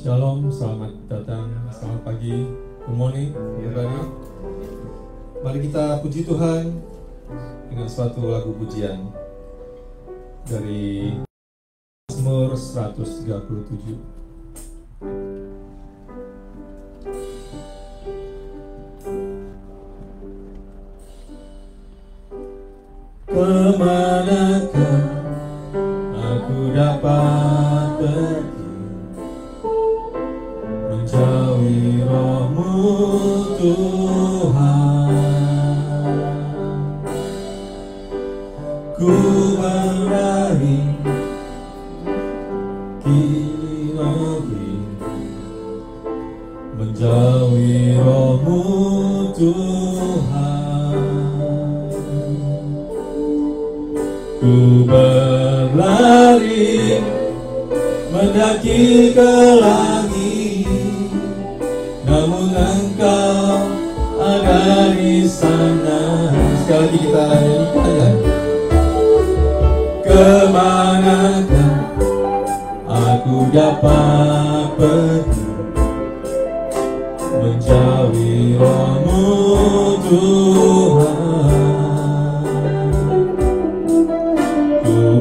Shalom, selamat datang, selamat pagi, good morning, everybody. Mari kita puji Tuhan dengan suatu lagu pujian dari Mazmur 137. Kemanakah aku dapat pergi menjauhi Roh-Mu Tuhan? Ku berlari kiri menjauhi Roh-Mu Tuhan. Ku berlari mendaki ke langit, namun Engkau ada di sana. Sekali lagi kita nyanyikan ya. Kemanakah aku dapat pergi menjauhi Roh-Mu Tuhan?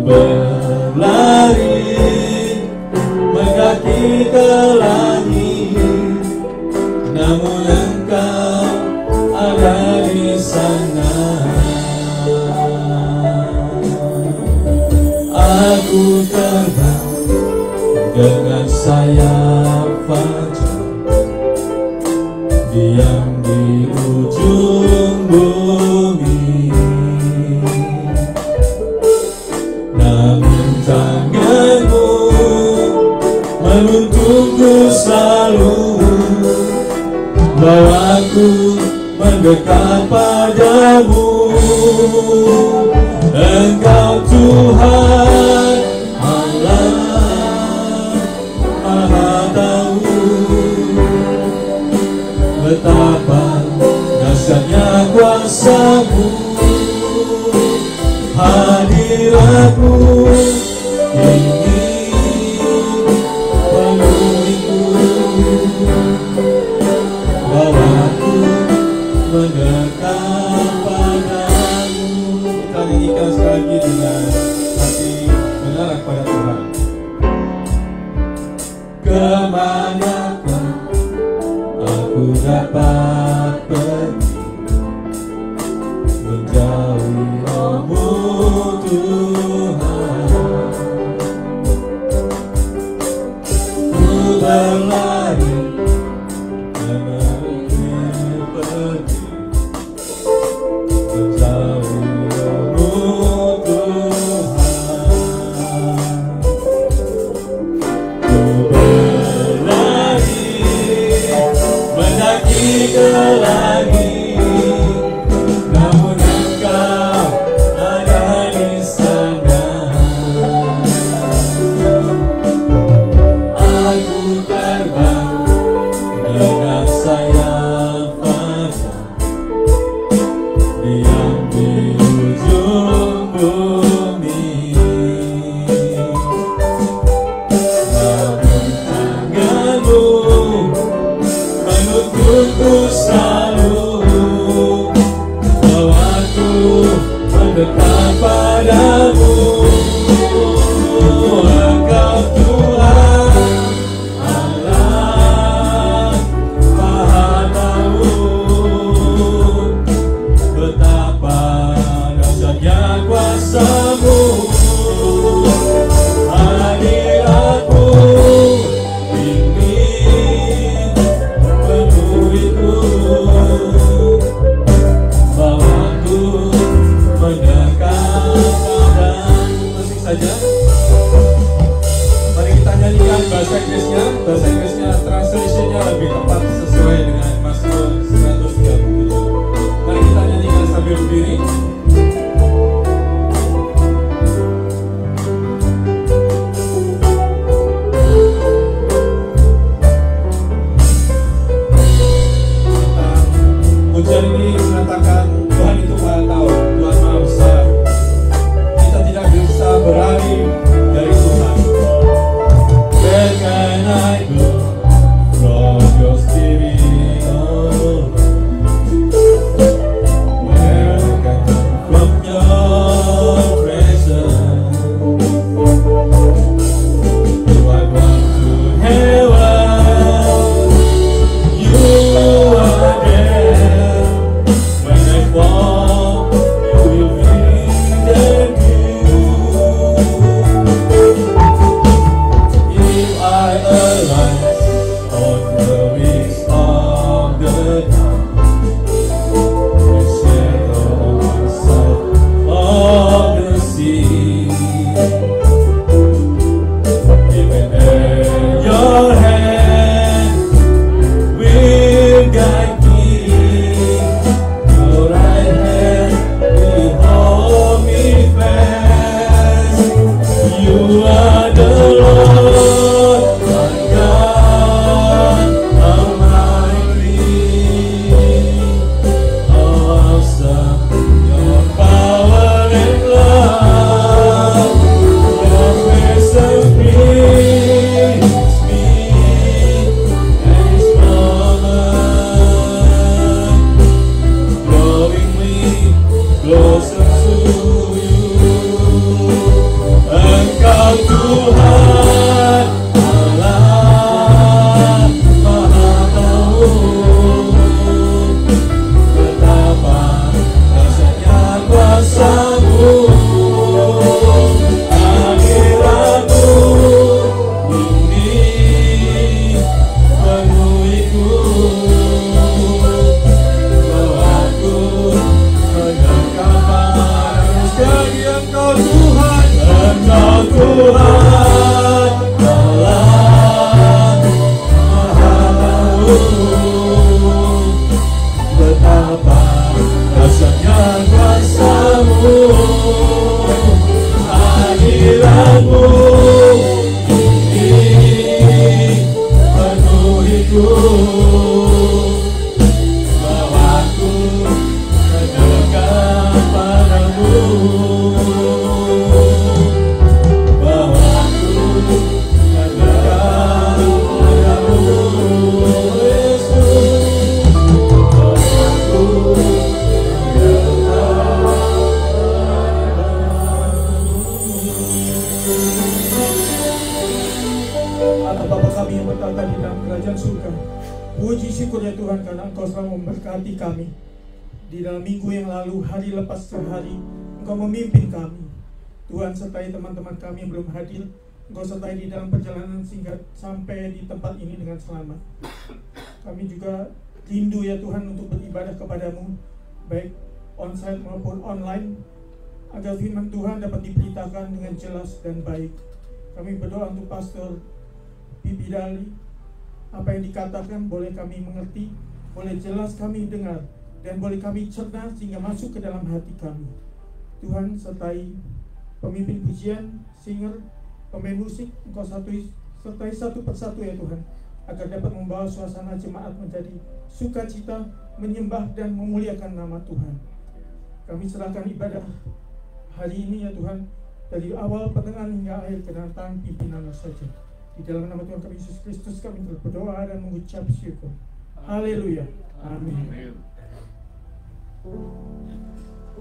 Berlari mendaki ke langit, namun Engkau ada di sana. Aku terbang dengan sayap fajar, diam di ujung bumi. Tanganmu menuntunku selalu, bawaku mendekat padamu. Engkau Tuhan Allah Maha Tahu, betapa dahsyatnya kuasa-Mu. Hadirat-Mu ingin penuhiku, bawaku mendekat padamu. Kita nyanyikan sekali lagi dengan hati mengarah pada Tuhan. Kemanakah aku dapat pergi menjauhi Roh-Mu Tuhan? Ku berlari pergi menjauhi Roh-Mu Tuhan. Ku berlari mendaki ke langit, namun Engkau ada di sana. Aku terbang dengan sayap fajar, diam di ujung bumi. Namun tangan-Mu menuntunku selalu, bawaku mendekat padamu. Engkau Tuhan Allah Maha Tahu, betapa dahsyatnya kuasa-Mu. Hadirat-Mu ingin penuhiku, bawaku mendekat padamu. Masih saja. Mari kita nyanyikan bahasa Inggrisnya. Bahasa Inggrisnya translation-nya lebih tepat sesuai dengan Mazmur 137. Mari kita nyanyikan sambil berdiri. Pujian ini mengatakan Tuhan itu Maha Tahu, Tuhan Maha Besar. Kita tidak bisa berlari dari Tuhan. Where can I go? Teman-teman kami belum hadir, Engkau sertai di dalam perjalanan sehingga sampai di tempat ini dengan selamat. Kami juga rindu ya Tuhan untuk beribadah kepadamu, baik onsite maupun online, agar firman Tuhan dapat diberitakan dengan jelas dan baik. Kami berdoa untuk Pastor Bibi Dali, apa yang dikatakan boleh kami mengerti, boleh jelas kami dengar, dan boleh kami cerna sehingga masuk ke dalam hati kami. Tuhan sertai pemimpin pujian, singer, pemain musik, Engkau sertai satu persatu ya Tuhan, agar dapat membawa suasana jemaat menjadi sukacita, menyembah dan memuliakan nama Tuhan. Kami serahkan ibadah hari ini ya Tuhan, dari awal pertengahan hingga akhir ke dalam tangan pimpinan saja. Di dalam nama Tuhan kami Yesus Kristus kami berdoa dan mengucap syukur. Haleluya. Amin.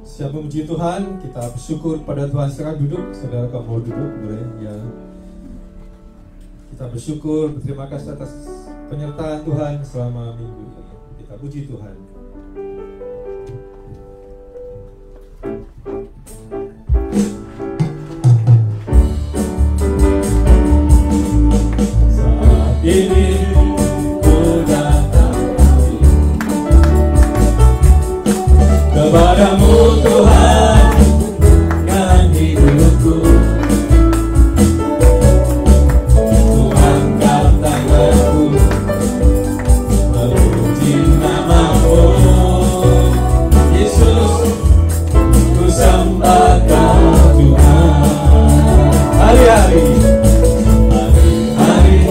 Siap memuji Tuhan, kita bersyukur pada Tuhan. Sekarang duduk, saudara kamu mau duduk boleh ya. Kita bersyukur, berterima kasih atas penyertaan Tuhan selama minggu ini. Kita puji Tuhan. Saat ini kepadamu Tuhan dengan hidupku, Tuhan kata aku memuji namamu, Yesus ku sembah kau Tuhan. Hari-hari, hari-hari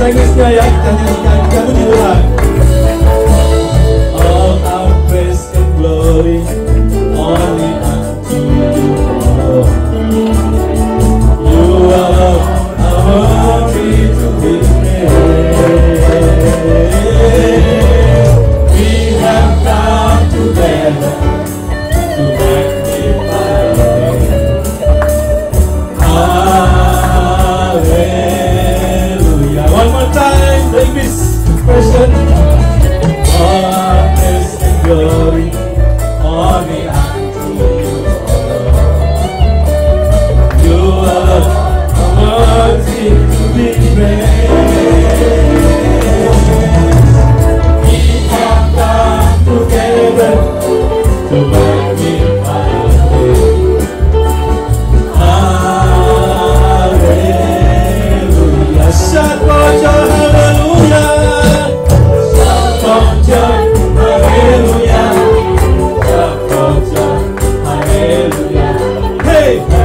Inggrisnya ya, kita nyanyikan, kita puji Tuhan. All our praise and glory only unto you, Lord. You are worthy to be praised. We have come together to magnify your name. Hallelujah. One more time, the English version. All praise and glory only unto you, Lord. You are worthy to be praised. We have come together to magnify your name. Hallelujah. Shout for joy, hallelujah. Shout for joy, hallelujah. Shout for joy, hallelujah. Hey, hallelujah.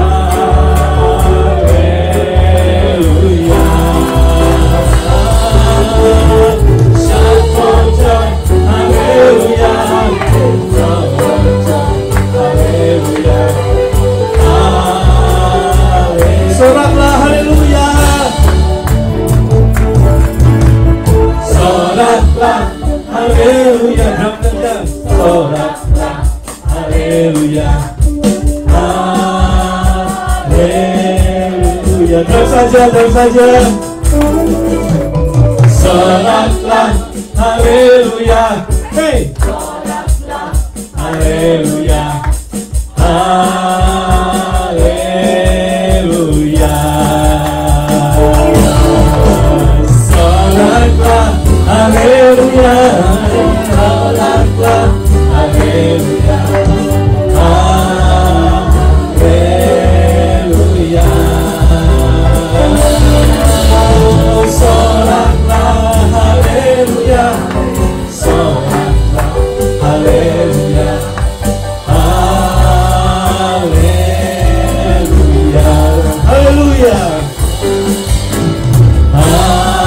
Shout for joy, hallelujah. Shout for joy, hallelujah. Soraklah haleluya. Soraklah haleluya. Drum saja. Soraklah haleluya. Haleluya. Drum saja, drum saja. Soraklah haleluya. Hey. Soraklah haleluya. Haleluya. Soraklah haleluya. Soraklah haleluya. Haleluya. Soraklah haleluya. Soraklah haleluya. Haleluya. Haleluya. Haleluya.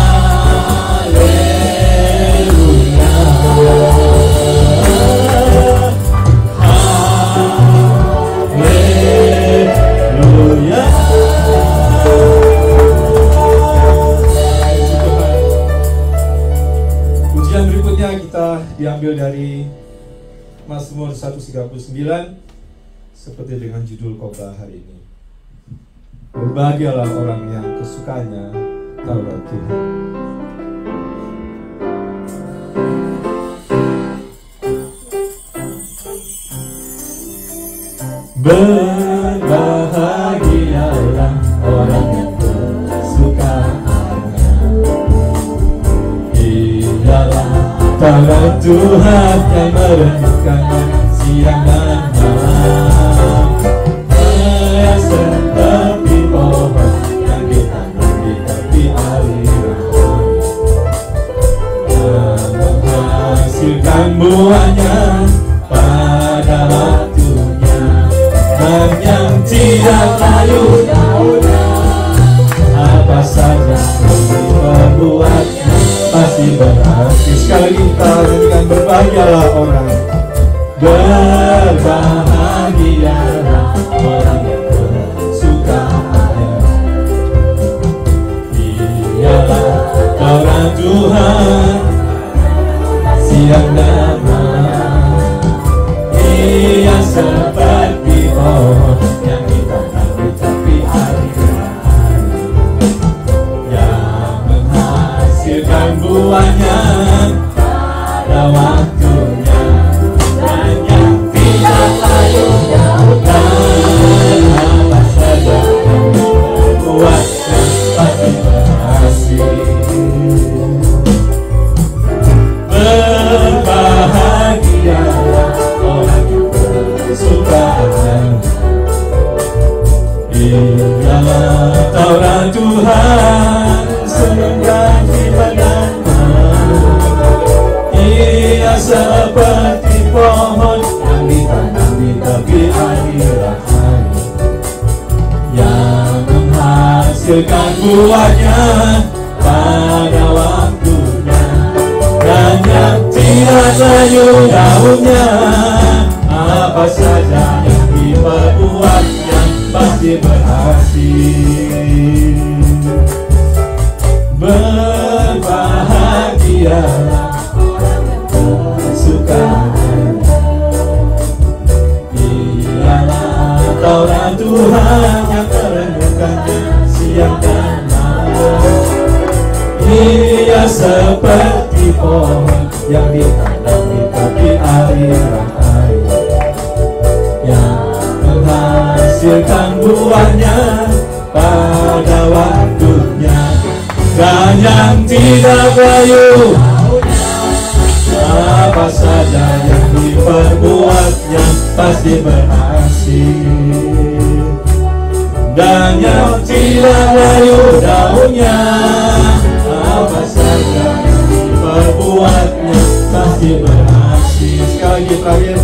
Pujian berikutnya kita diambil dari Mazmur 139 seperti dengan judul khotbah hari ini. Berbahagialah orang yang kesukaannya Taurat Tuhan. Berbahagialah orang yang kesukaannya ialah Taurat Tuhan yang merenungkannya siang dan malam. Dia seperti pohon yang ditanam di tepi aliran, yang menghasilkan buahnya pada waktunya, dan yang tidak layu daunnya. Apa saja yang diperbuatnya pasti berarti. Sekali lagi kita nyanyikan berbahagialah orang. Berbahagialah orang yang kesukaannya ialah Taurat Tuhan siang dan malam. Ia seperti pohon yang ditanam di tepi aliran, yang menghasilkan buahnya pada waktunya, dan yang tidak layu daunnya. Apa saja yang diperbuatnya pasti berhasil. Berbahagialah orang yang kesukaannya ialah Taurat Tuhan semenjak dan malam. Ia seperti pohon yang ditanam di tepi aliran, yang menghasilkan buahnya pada waktunya. Dan yang tidak layu daunnya, apa saja yang diperbuatnya pasti berhasil. Berbahagialah kesukaan, ialah Taurat Tuhan yang merenungkannya siang dan malam. Ia seperti pohon yang ditanam di tepi aliran air, yang menghasilkan buahnya pada waktunya. Dan yang tidak layu, apa saja yang diperbuatnya pasti berhasil. Dan yang tidak layu daunnya, apa saja yang diperbuatnya pasti berhasil. Sekali lagi terakhir.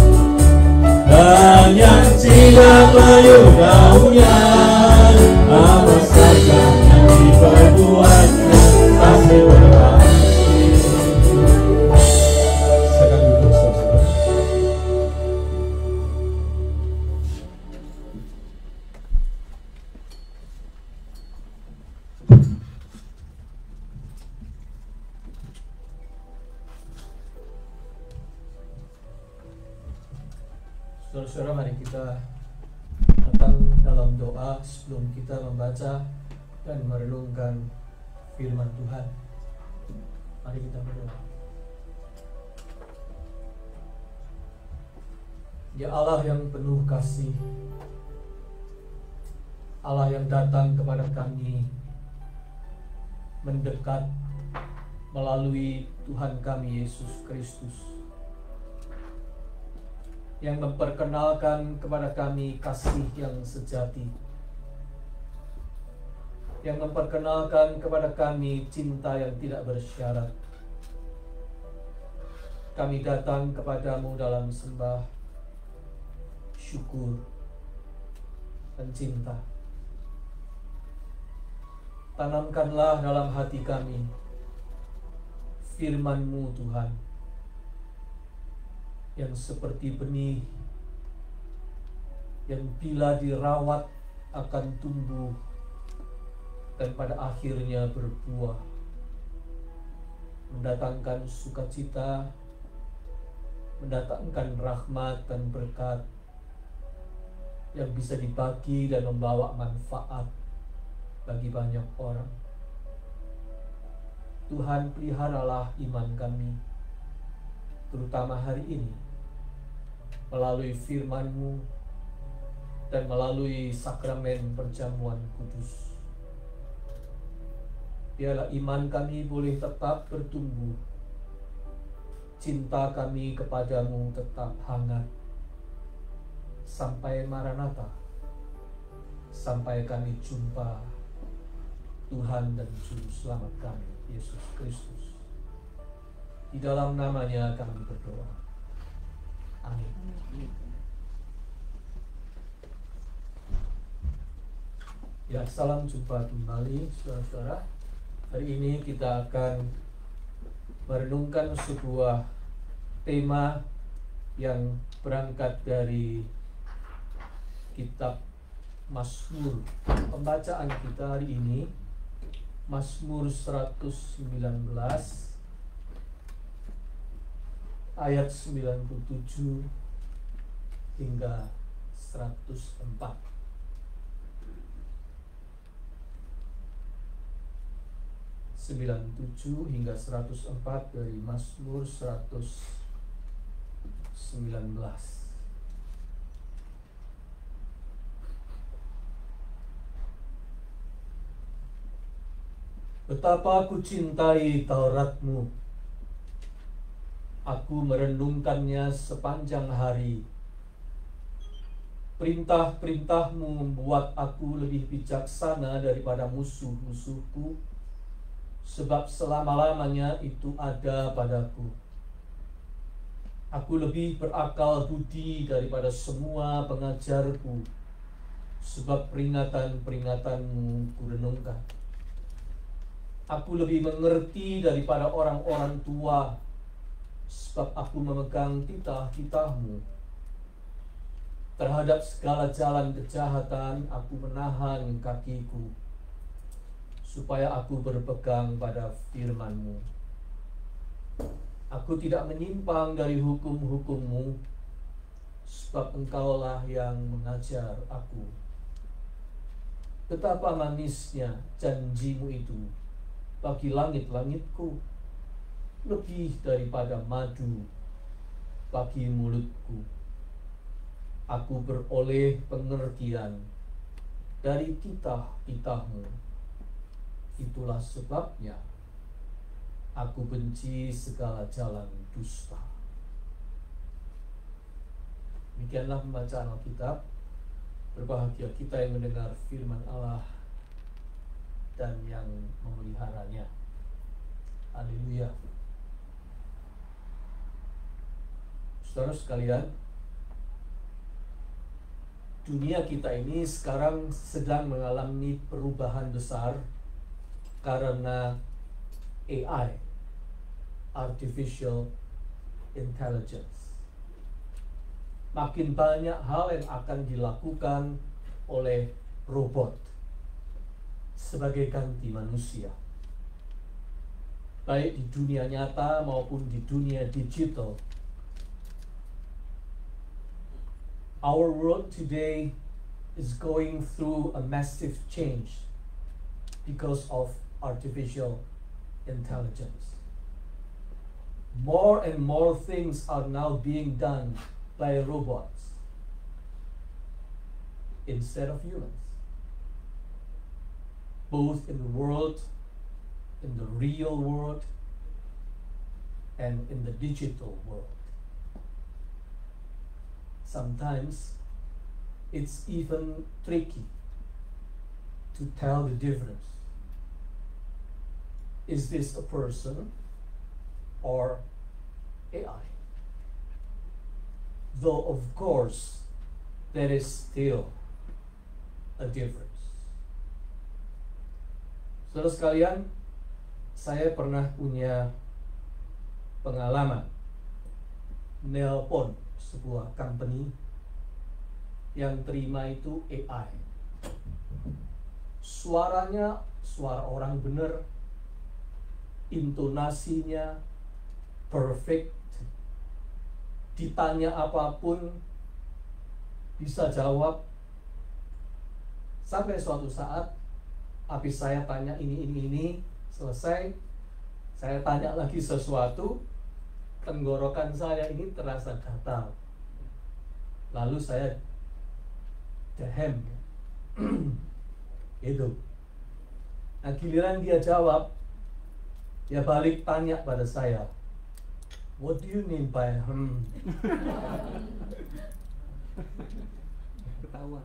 Dan yang tidak layu daunnya, apa saja yang diperbuatnya pasti berhasil. Silakan duduk, saudara. Saudara-saudara, mari kita datang dalam doa sebelum kita membaca dan merenungkan firman Tuhan. Mari kita berdoa. Ya Allah yang penuh kasih, Allah yang datang kepada kami, mendekat melalui Tuhan kami Yesus Kristus, yang memperkenalkan kepada kami kasih yang sejati, yang memperkenalkan kepada kami cinta yang tidak bersyarat. Kami datang kepadamu dalam sembah, syukur, dan cinta. Tanamkanlah dalam hati kami firman-Mu Tuhan, yang seperti benih yang bila dirawat akan tumbuh dan pada akhirnya berbuah, mendatangkan sukacita, mendatangkan rahmat dan berkat yang bisa dibagi dan membawa manfaat bagi banyak orang. Tuhan, peliharalah iman kami, terutama hari ini, melalui firman-Mu dan melalui sakramen perjamuan kudus. Biarlah iman kami boleh tetap bertumbuh, cinta kami kepadamu tetap hangat, sampai Maranatha, sampai kami jumpa Tuhan dan Juru Selamat kami, Yesus Kristus. Di dalam namanya kami berdoa. Amin. Ya, salam jumpa kembali saudara-saudara. Hari ini kita akan merenungkan sebuah tema yang berangkat dari kitab Mazmur. Pembacaan kita hari ini Mazmur 119 ayat 97 hingga 104. hingga 104 dari Mazmur 119. Betapa aku cintai Taurat-Mu, aku merenungkannya sepanjang hari. Perintah-perintah-Mu membuat aku lebih bijaksana daripada musuh-musuhku, sebab selama-lamanya itu ada padaku. Aku lebih berakal budi daripada semua pengajarku, sebab peringatan-peringatan-Mu kurenungkan. Aku lebih mengerti daripada orang-orang tua, sebab aku memegang titah-titahmu. Terhadap segala jalan kejahatan, aku menahan kakiku, supaya aku berpegang pada firman-Mu. Aku tidak menyimpang dari hukum-hukum-Mu, sebab Engkaulah yang mengajar aku. Betapa manisnya janji-Mu itu bagi langit-langitku, lebih daripada madu bagi mulutku. Aku beroleh pengertian dari titah-titah-Mu. Itulah sebabnya aku benci segala jalan dusta. Demikianlah pembacaan Alkitab. Berbahagia kita yang mendengar firman Allah dan yang memeliharanya. Haleluya. Saudara sekalian, dunia kita ini sekarang sedang mengalami perubahan besar karena AI, Artificial Intelligence. Makin banyak hal yang akan dilakukan oleh robot sebagai ganti manusia, baik di dunia nyata maupun di dunia digital. Our world today is going through a massive change because of artificial intelligence. More and more things are now being done by robots instead of humans, both in the world, in the real world, and in the digital world. Sometimes it's even tricky to tell the difference. Is this a person or AI? Though of course there is still a difference. Saudara sekalian, saya pernah punya pengalaman nelpon sebuah company yang terima itu AI. Suaranya suara orang benar, intonasinya perfect, ditanya apapun bisa jawab. Sampai suatu saat habis saya tanya ini, selesai, saya tanya lagi sesuatu, tenggorokan saya ini terasa gatal. Lalu saya dehem itu. Nah, giliran dia jawab, dia balik tanya pada saya, what do you mean by Ketahuan.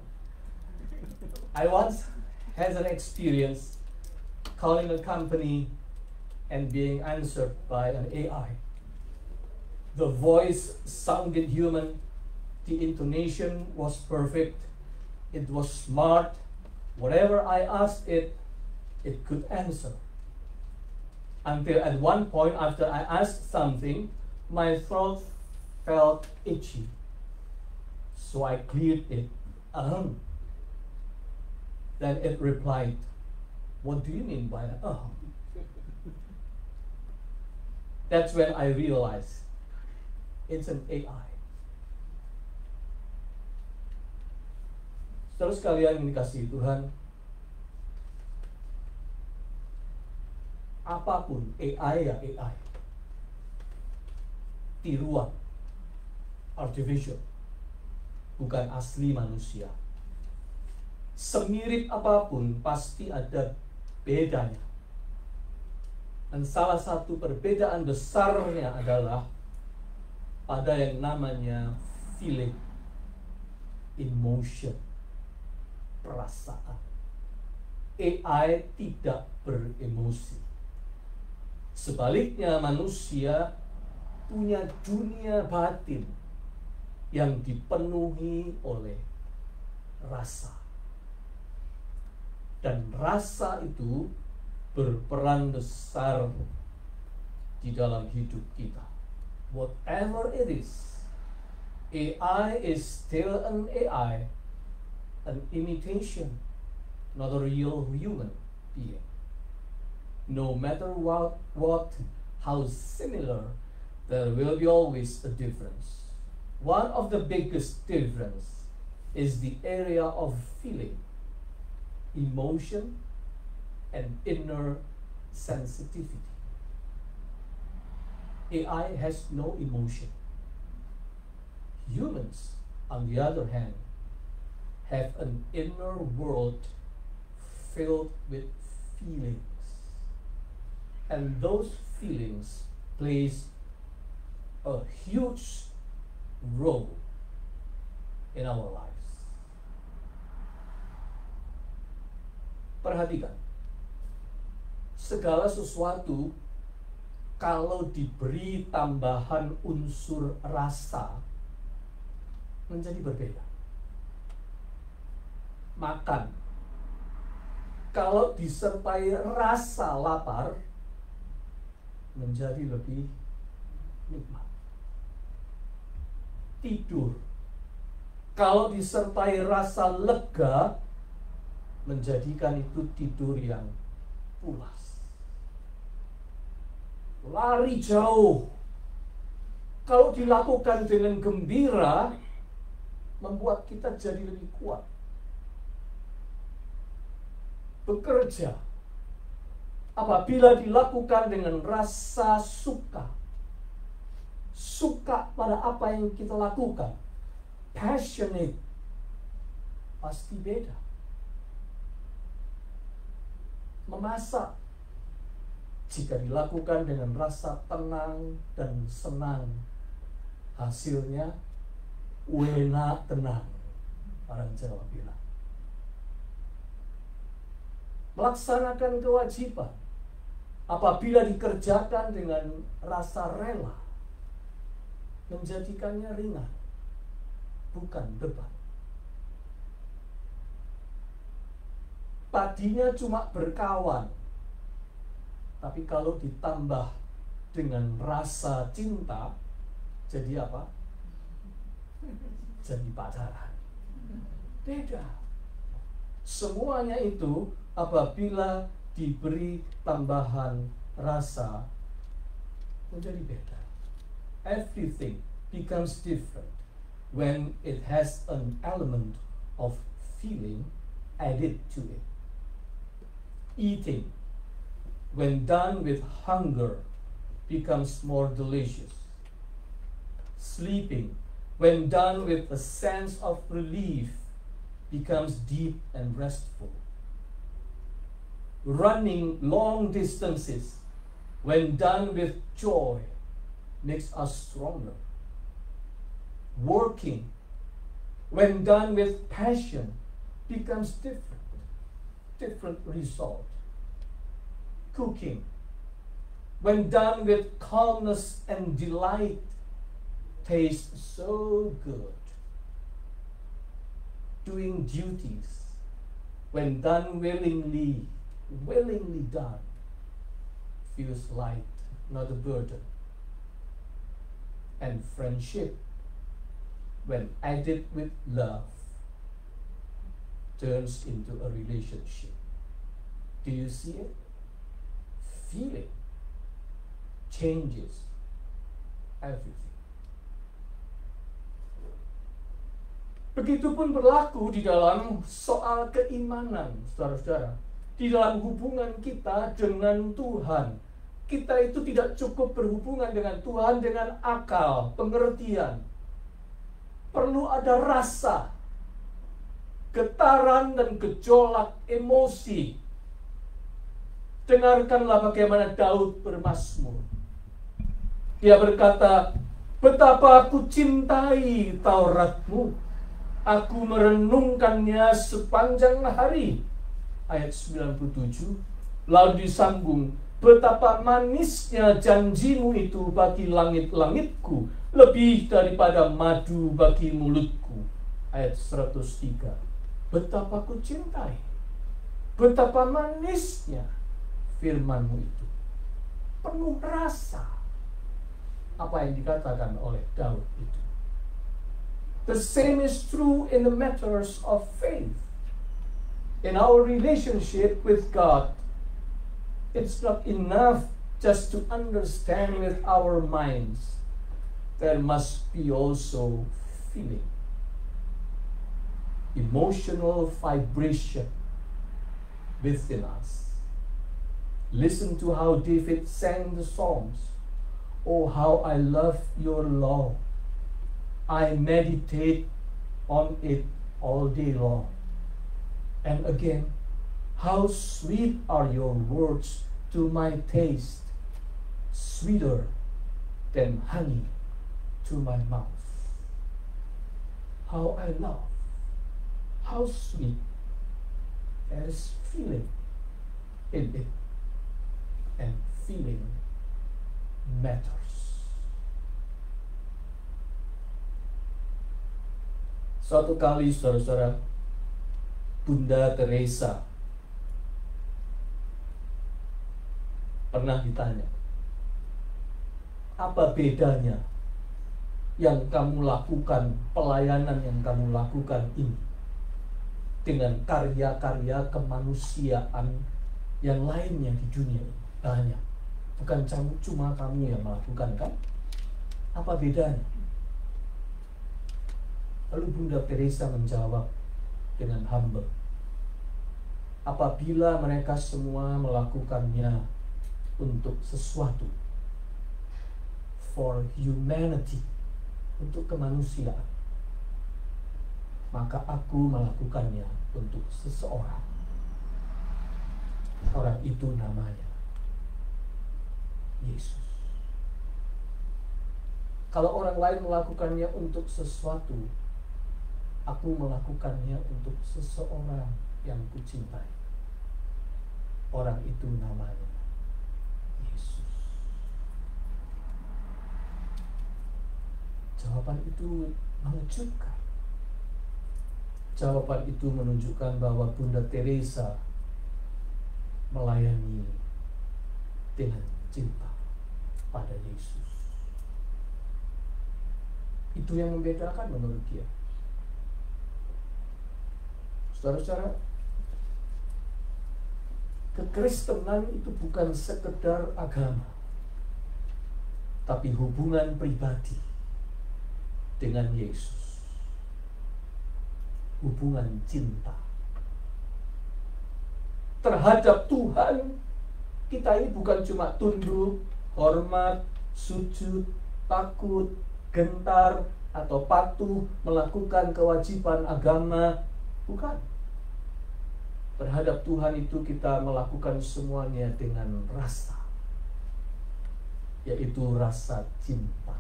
I once had an experience calling a company and being answered by an AI. The voice sounded human, the intonation was perfect, it was smart. Whatever I asked it, it could answer. Until at one point after I asked something, my throat felt itchy. So I cleared it. Then it replied, what do you mean by that? That's when I realized it's an AI. Saudara sekalian yang dikasihi Tuhan, apapun AI ya AI, tiruan, artificial, bukan asli manusia. Semirip apapun pasti ada bedanya. Dan salah satu perbedaan besarnya adalah pada yang namanya feeling, emotion, perasaan. AI tidak beremosi. Sebaliknya manusia punya dunia batin yang dipenuhi oleh rasa. Dan rasa itu berperan besar di dalam hidup kita. Whatever it is, AI is still an AI, an imitation, not a real human being. No matter what, how similar, there will be always a difference. One of the biggest difference is the area of feeling, emotion, and inner sensitivity. AI has no emotion. Humans, on the other hand, have an inner world filled with feelings. And those feelings plays a huge role in our lives. Perhatikan, segala sesuatu kalau diberi tambahan unsur rasa menjadi berbeda. Makan, kalau disertai rasa lapar menjadi lebih nikmat. Tidur, kalau disertai rasa lega menjadikan itu tidur yang pulas. Lari jauh, kalau dilakukan dengan gembira membuat kita jadi lebih kuat. Bekerja, apabila dilakukan dengan rasa suka pada apa yang kita lakukan, passionate, pasti beda. Memasak, jika dilakukan dengan rasa tenang dan senang, hasilnya enak tenang, orang Jawa bilang. Melaksanakan kewajiban, apabila dikerjakan dengan rasa rela, menjadikannya ringan, bukan beban. Tadinya cuma berkawan, tapi kalau ditambah dengan rasa cinta, jadi apa? Jadi pacaran. Beda. Semuanya itu apabila diberi tambahan rasa menjadi beda. Everything becomes different when it has an element of feeling added to it. Eating, when done with hunger, becomes more delicious. Sleeping, when done with a sense of relief, becomes deep and restful. Running long distances, when done with joy, makes us stronger. Working, when done with passion, becomes different result. Cooking, when done with calmness and delight, tastes so good. Doing duties, when done willingly done, feels light, not a burden. And friendship, when added with love, turns into a relationship. Do you see it? Feeling changes everything. Begitupun berlaku di dalam soal keimanan, saudara-saudara. Di dalam hubungan kita dengan Tuhan, kita itu tidak cukup berhubungan dengan Tuhan dengan akal, pengertian. Perlu ada rasa, getaran dan gejolak emosi. Dengarkanlah bagaimana Daud bermazmur. Dia berkata, betapa aku cintai Tauratmu, aku merenungkannya sepanjang hari. Ayat 97, lalu disambung, betapa manisnya janjimu itu bagi langit-langitku, lebih daripada madu bagi mulutku. Ayat 103, betapa ku cintai, betapa manisnya firman-Mu itu penuh rasa. Apa yang dikatakan oleh Daud itu. The same is true in the matters of faith. In our relationship with God, it's not enough just to understand with our minds. There must be also feeling. Emotional vibration within us. Listen to how David sang the Psalms. Oh, how I love your law. I meditate on it all day long. And again, how sweet are your words to my taste, sweeter than honey to my mouth. How I love, how sweet. There is feeling in it, and feeling matters. Suatu kali, saudara-saudara, Bunda Teresa pernah ditanya, apa bedanya yang kamu lakukan, pelayanan yang kamu lakukan ini dengan karya-karya kemanusiaan yang lainnya di dunia ini? Banyak. Bukan cuma kamu yang melakukan, kan? Apa bedanya? Lalu Bunda Teresa menjawab dengan humble, apabila mereka semua melakukannya untuk sesuatu, for humanity, untuk kemanusiaan, maka aku melakukannya untuk seseorang. Orang itu namanya Yesus. Kalau orang lain melakukannya untuk sesuatu, aku melakukannya untuk seseorang yang kucintai. Orang itu namanya Yesus. Jawaban itu mengejutkan. Jawaban itu menunjukkan bahwa Bunda Teresa melayani dengan cinta pada Yesus. Itu yang membedakan menurut dia. Saudara-saudara, kekristenan itu bukan sekedar agama, tapi hubungan pribadi dengan Yesus. Hubungan cinta terhadap Tuhan. Kita ini bukan cuma tunduk, hormat, sujud, takut, gentar, atau patuh melakukan kewajiban agama. Bukan. Terhadap Tuhan itu kita melakukan semuanya dengan rasa, yaitu rasa cinta.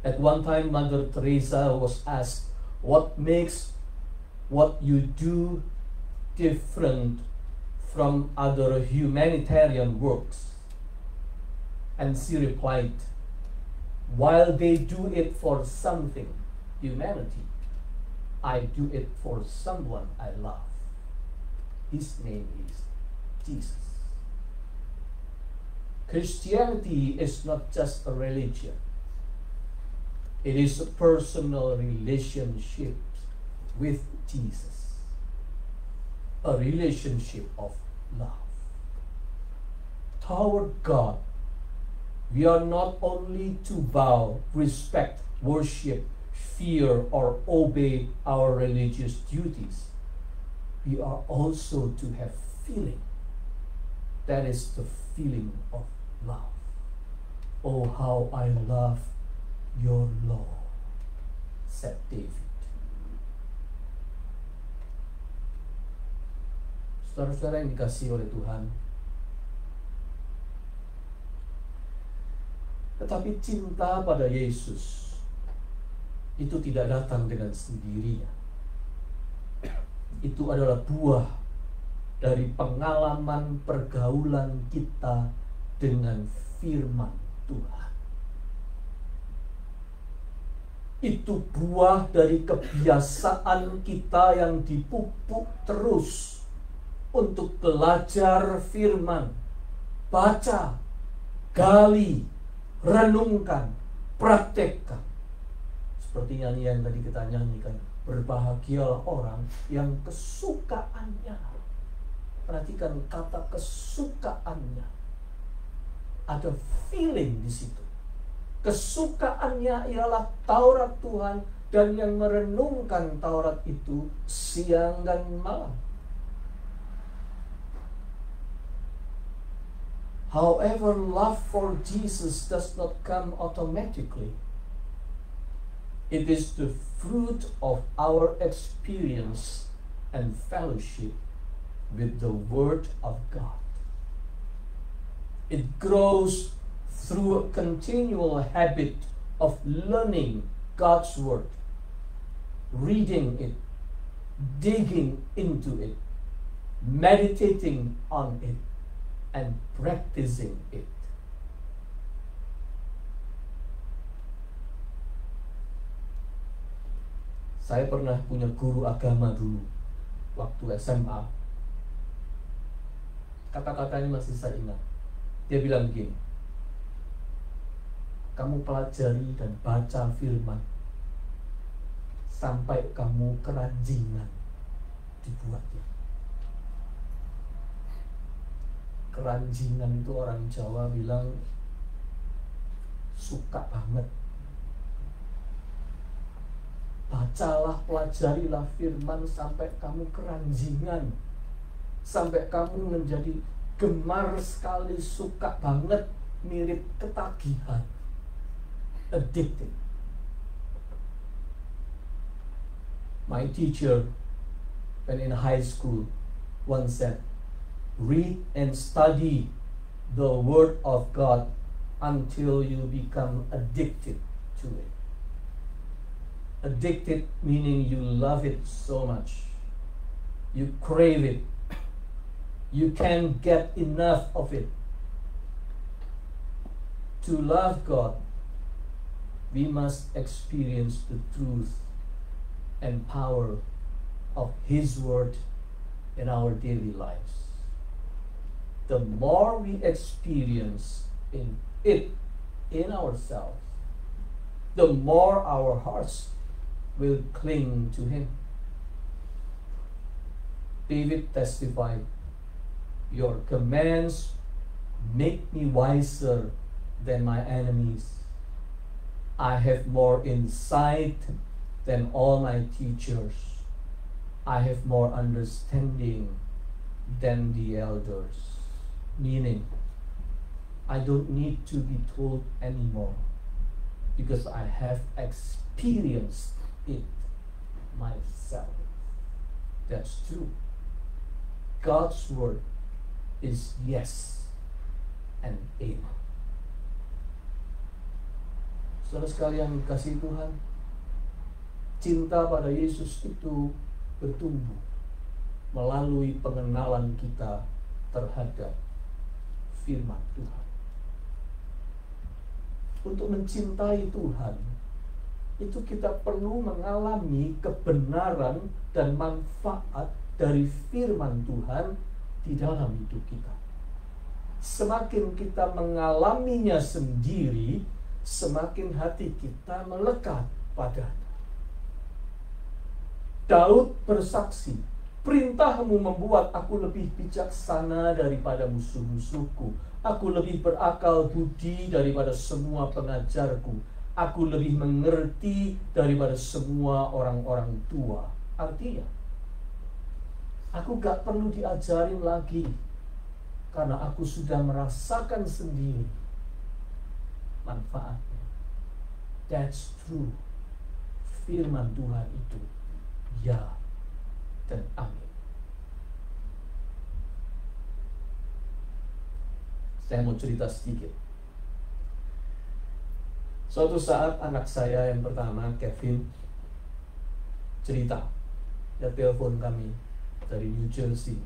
At one time, Mother Teresa was asked, what makes what you do different from other humanitarian works? And she replied, while they do it for something, humanity, I do it for someone I love. His name is Jesus. Christianity is not just a religion. It is a personal relationship with Jesus. A relationship of love. Toward God, we are not only to bow, respect, worship, fear, or obey our religious duties. We are also to have feeling. That is the feeling of love. Oh, how I love your law, said David. Saudara-saudara yang dikasihi oleh Tuhan, tetapi cinta pada Yesus itu tidak datang dengan sendirinya. Itu adalah buah dari pengalaman pergaulan kita dengan firman Tuhan. Itu buah dari kebiasaan kita yang dipupuk terus untuk belajar firman, baca, gali, renungkan, praktekkan. Seperti nyanyian yang tadi kita nyanyikan, berbahagialah orang yang kesukaannya. Perhatikan kata kesukaannya. Ada feeling di situ. Kesukaannya ialah Taurat Tuhan, dan yang merenungkan Taurat itu siang dan malam. However, love for Jesus does not come automatically. It is the fruit of our experience and fellowship with the Word of God. It grows through a continual habit of learning God's Word, reading it, digging into it, meditating on it, and practicing it. Saya pernah punya guru agama dulu, waktu SMA. Kata-katanya masih saya ingat. Dia bilang begini, kamu pelajari dan baca firman sampai kamu keranjingan dibuatnya. Keranjingan itu orang Jawa bilang suka banget. Bacalah, pelajarilah firman sampai kamu keranjingan, sampai kamu menjadi gemar sekali, suka banget, mirip ketagihan, addicted. My teacher when in high school once said, read and study the Word of God until you become addicted to it. Addicted meaning you love it so much. You crave it. You can't get enough of it. To love God, we must experience the truth and power of His Word in our daily lives. The more we experience in it in ourselves, the more our hearts will cling to Him. David testified, your commands make me wiser than my enemies. I have more insight than all my teachers. I have more understanding than the elders. Meaning, I don't need to be told anymore because I have experienced it myself. That's true. God's Word is yes and amen. Saudara sekalian kasih Tuhan, cinta pada Yesus itu bertumbuh melalui pengenalan kita terhadap firman Tuhan. Untuk mencintai Tuhan, itu kita perlu mengalami kebenaran dan manfaat dari firman Tuhan di dalam hidup kita. Semakin kita mengalaminya sendiri, semakin hati kita melekat padanya. Daud bersaksi, perintahmu membuat aku lebih bijaksana daripada musuh-musuhku. Aku lebih berakal budi daripada semua pengajarku. Aku lebih mengerti daripada semua orang-orang tua. Artinya, aku gak perlu diajarin lagi, karena aku sudah merasakan sendiri manfaatnya. That's true. Firman Tuhan itu ya dan amin. Saya mau cerita sedikit. Suatu saat anak saya yang pertama, Kevin, cerita. Dia telepon kami dari New Jersey.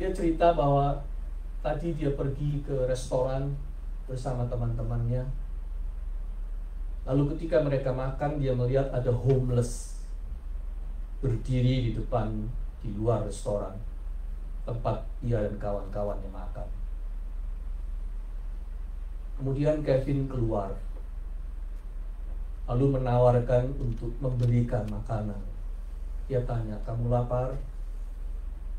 Dia cerita bahwa tadi dia pergi ke restoran bersama teman-temannya. Lalu ketika mereka makan, dia melihat ada homeless berdiri di depan di luar restoran tempat ia dan kawan-kawannya makan. Kemudian Kevin keluar, lalu menawarkan untuk membelikan makanan. Dia tanya, "Kamu lapar?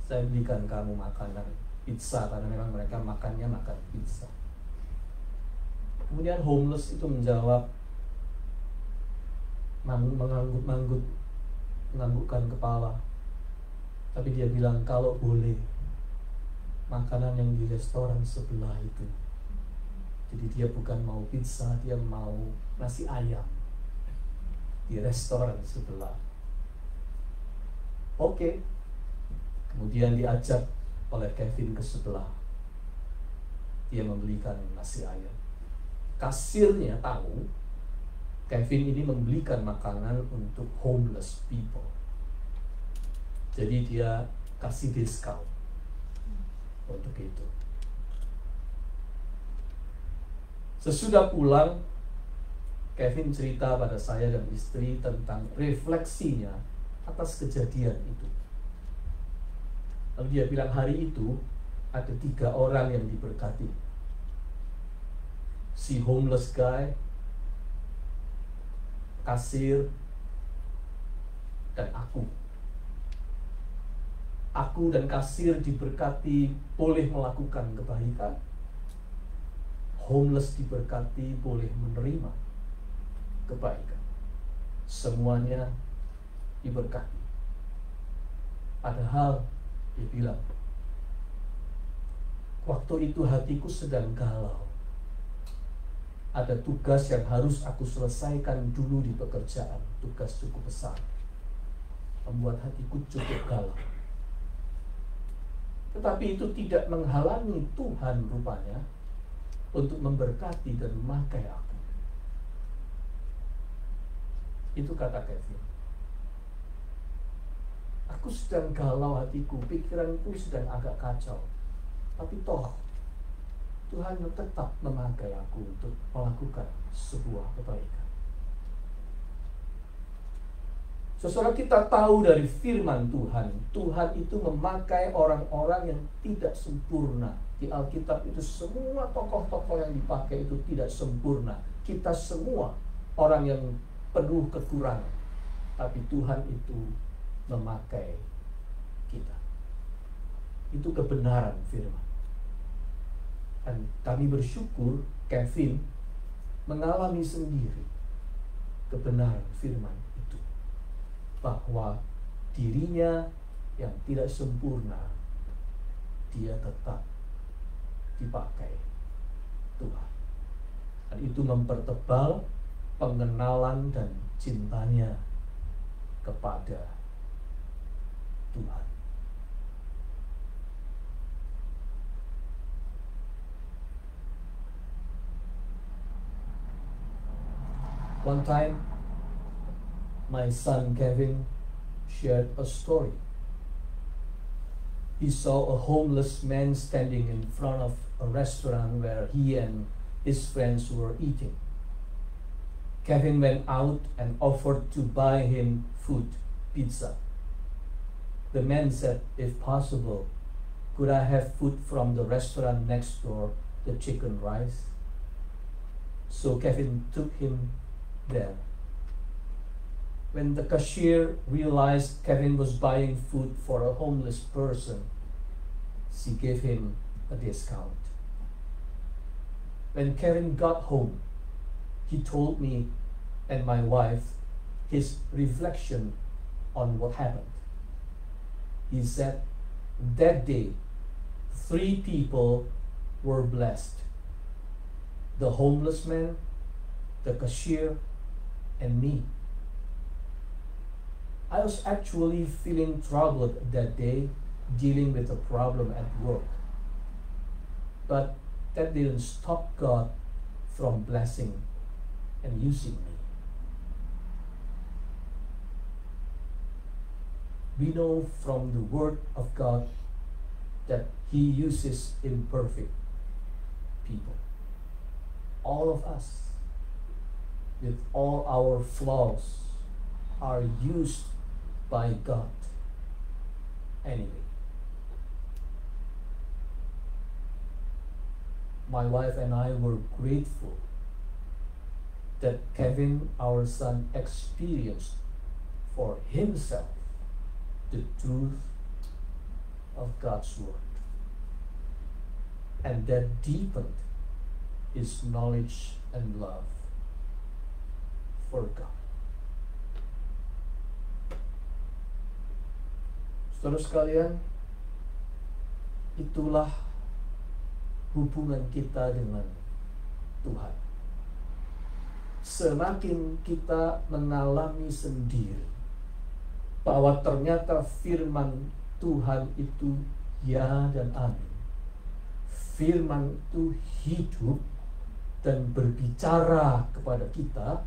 Saya belikan kamu makanan, pizza," karena memang mereka makan pizza. Kemudian homeless itu menjawab, menganggukkan kepala. Tapi dia bilang, "Kalau boleh, makanan yang di restoran sebelah itu." Jadi dia bukan mau pizza, dia mau nasi ayam di restoran sebelah. Oke. Kemudian diajak oleh Kevin ke sebelah. Dia membelikan nasi ayam. Kasirnya tahu Kevin ini membelikan makanan untuk homeless people. Jadi dia kasih diskon untuk itu. Sesudah pulang, Kevin cerita pada saya dan istri tentang refleksinya atas kejadian itu. Lalu dia bilang, hari itu ada 3 orang yang diberkati. Si homeless guy, kasir, dan aku. Aku dan kasir diberkati boleh melakukan kebaikan. Homeless diberkati boleh menerima kebaikan. Semuanya diberkati. Padahal dia bilang, waktu itu hatiku sedang galau. Ada tugas yang harus aku selesaikan dulu di pekerjaan. Tugas cukup besar, membuat hatiku cukup galau. Tetapi itu tidak menghalangi Tuhan rupanya untuk memberkati dan memakai aku. Itu kata Kevin. Aku sedang galau hatiku, pikiranku sedang agak kacau. Tapi toh Tuhan tetap memakai aku untuk melakukan sebuah kebaikan. Saudara, kita tahu dari firman Tuhan, Tuhan itu memakai orang-orang yang tidak sempurna. Di Alkitab itu semua tokoh-tokoh yang dipakai itu tidak sempurna. Kita semua orang yang penuh kekurangan. Tapi Tuhan itu memakai kita. Itu kebenaran firman. Dan kami bersyukur Kevin mengalami sendiri kebenaran firman itu. Bahwa dirinya yang tidak sempurna, dia tetap dipakai Tuhan. Dan itu mempertebal pengenalan dan cintanya kepada Tuhan. One time, my son Kevin shared a story. He saw a homeless man standing in front of a restaurant where he and his friends were eating. Kevin went out and offered to buy him food, pizza. The man said, if possible, could I have food from the restaurant next door, the chicken rice? So Kevin took him there. When the cashier realized Kevin was buying food for a homeless person, she gave him a discount. When Kevin got home, he told me and my wife his reflection on what happened. He said, that day, 3 people were blessed. The homeless man, the cashier, and me. I was actually feeling troubled that day, dealing with a problem at work. But that didn't stop God from blessing and using me. We know from the Word of God that He uses imperfect people. All of us, with all our flaws, are used by God anyway. My wife and I were grateful that Kevin, our son, experienced for himself the truth of God's Word. And that deepened his knowledge and love for God. Saudara sekalian, itulah hubungan kita dengan Tuhan. Semakin kita mengalami sendiri bahwa ternyata firman Tuhan itu ya dan amin. Firman itu hidup dan berbicara kepada kita.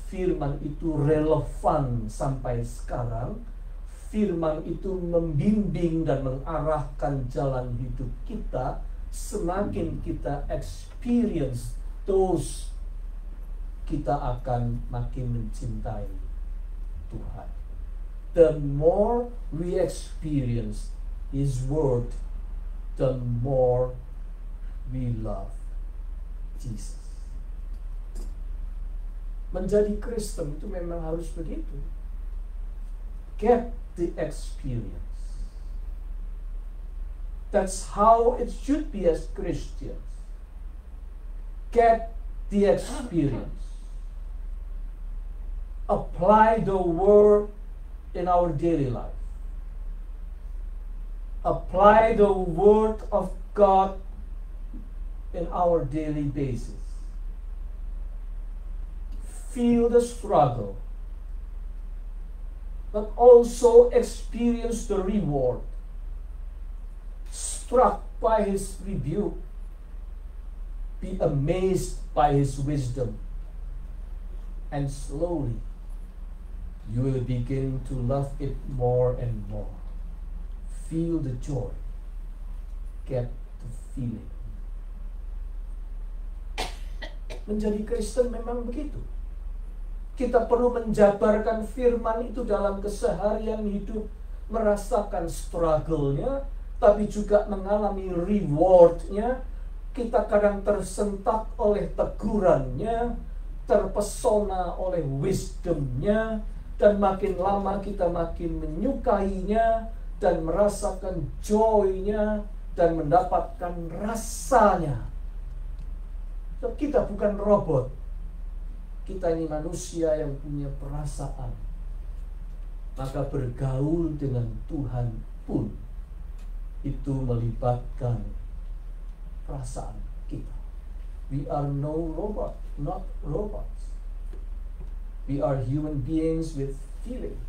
Firman itu relevan sampai sekarang. Firman itu membimbing dan mengarahkan jalan hidup kita. Semakin kita experience those, kita akan makin mencintai Tuhan. The more we experience His Word, the more we love Jesus. Menjadi Kristen itu memang harus begitu. Get the experience. That's how it should be as Christians. Get the experience. Apply the Word in our daily life. Apply the Word of God in our daily basis. Feel the struggle, but also experience the reward. Struck by His rebuke, be amazed by His wisdom, and slowly you will begin to love it more and more. Feel the joy, get the feeling. Menjadi Kristen memang begitu. Kita perlu menjabarkan firman itu dalam keseharian hidup, merasakan struggle-nya, tapi juga mengalami reward-nya. Kita kadang tersentak oleh tegurannya, terpesona oleh wisdom-nya, dan makin lama kita makin menyukainya, dan merasakan joy-nya, dan mendapatkan rasanya. So, kita bukan robot. Kita ini manusia yang punya perasaan. Maka bergaul dengan Tuhan pun itu melibatkan perasaan kita. We are no robot, not robots. We are human beings with feelings.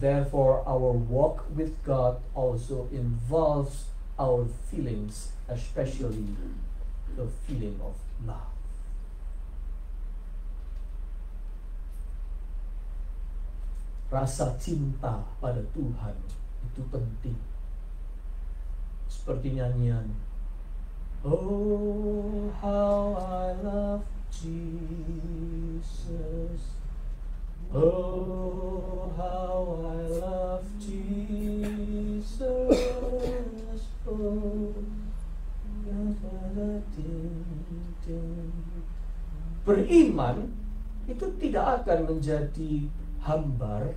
Therefore, our walk with God also involves our feelings, especially the feeling of love. Rasa cinta pada Tuhan itu penting. Seperti nyanyian, oh how I love Jesus, oh how I love Jesus, oh. Beriman itu tidak akan menjadi hambar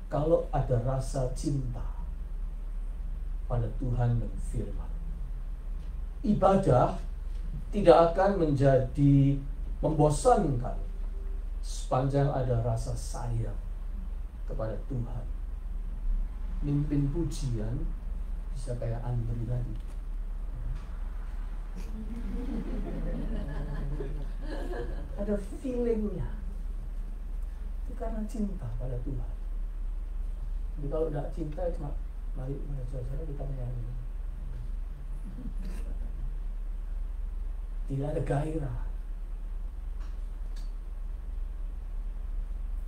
kalau ada rasa cinta pada Tuhan dan firman. Ibadah tidak akan menjadi membosankan sepanjang ada rasa sayang kepada Tuhan. Mimpin pujian bisa kayak Andri tadi. Ada feelingnya. Itu karena cinta pada Tuhan. Jadi kalau tidak cinta, cuma mari saudara kita menyanyi. Tidak ada gairah.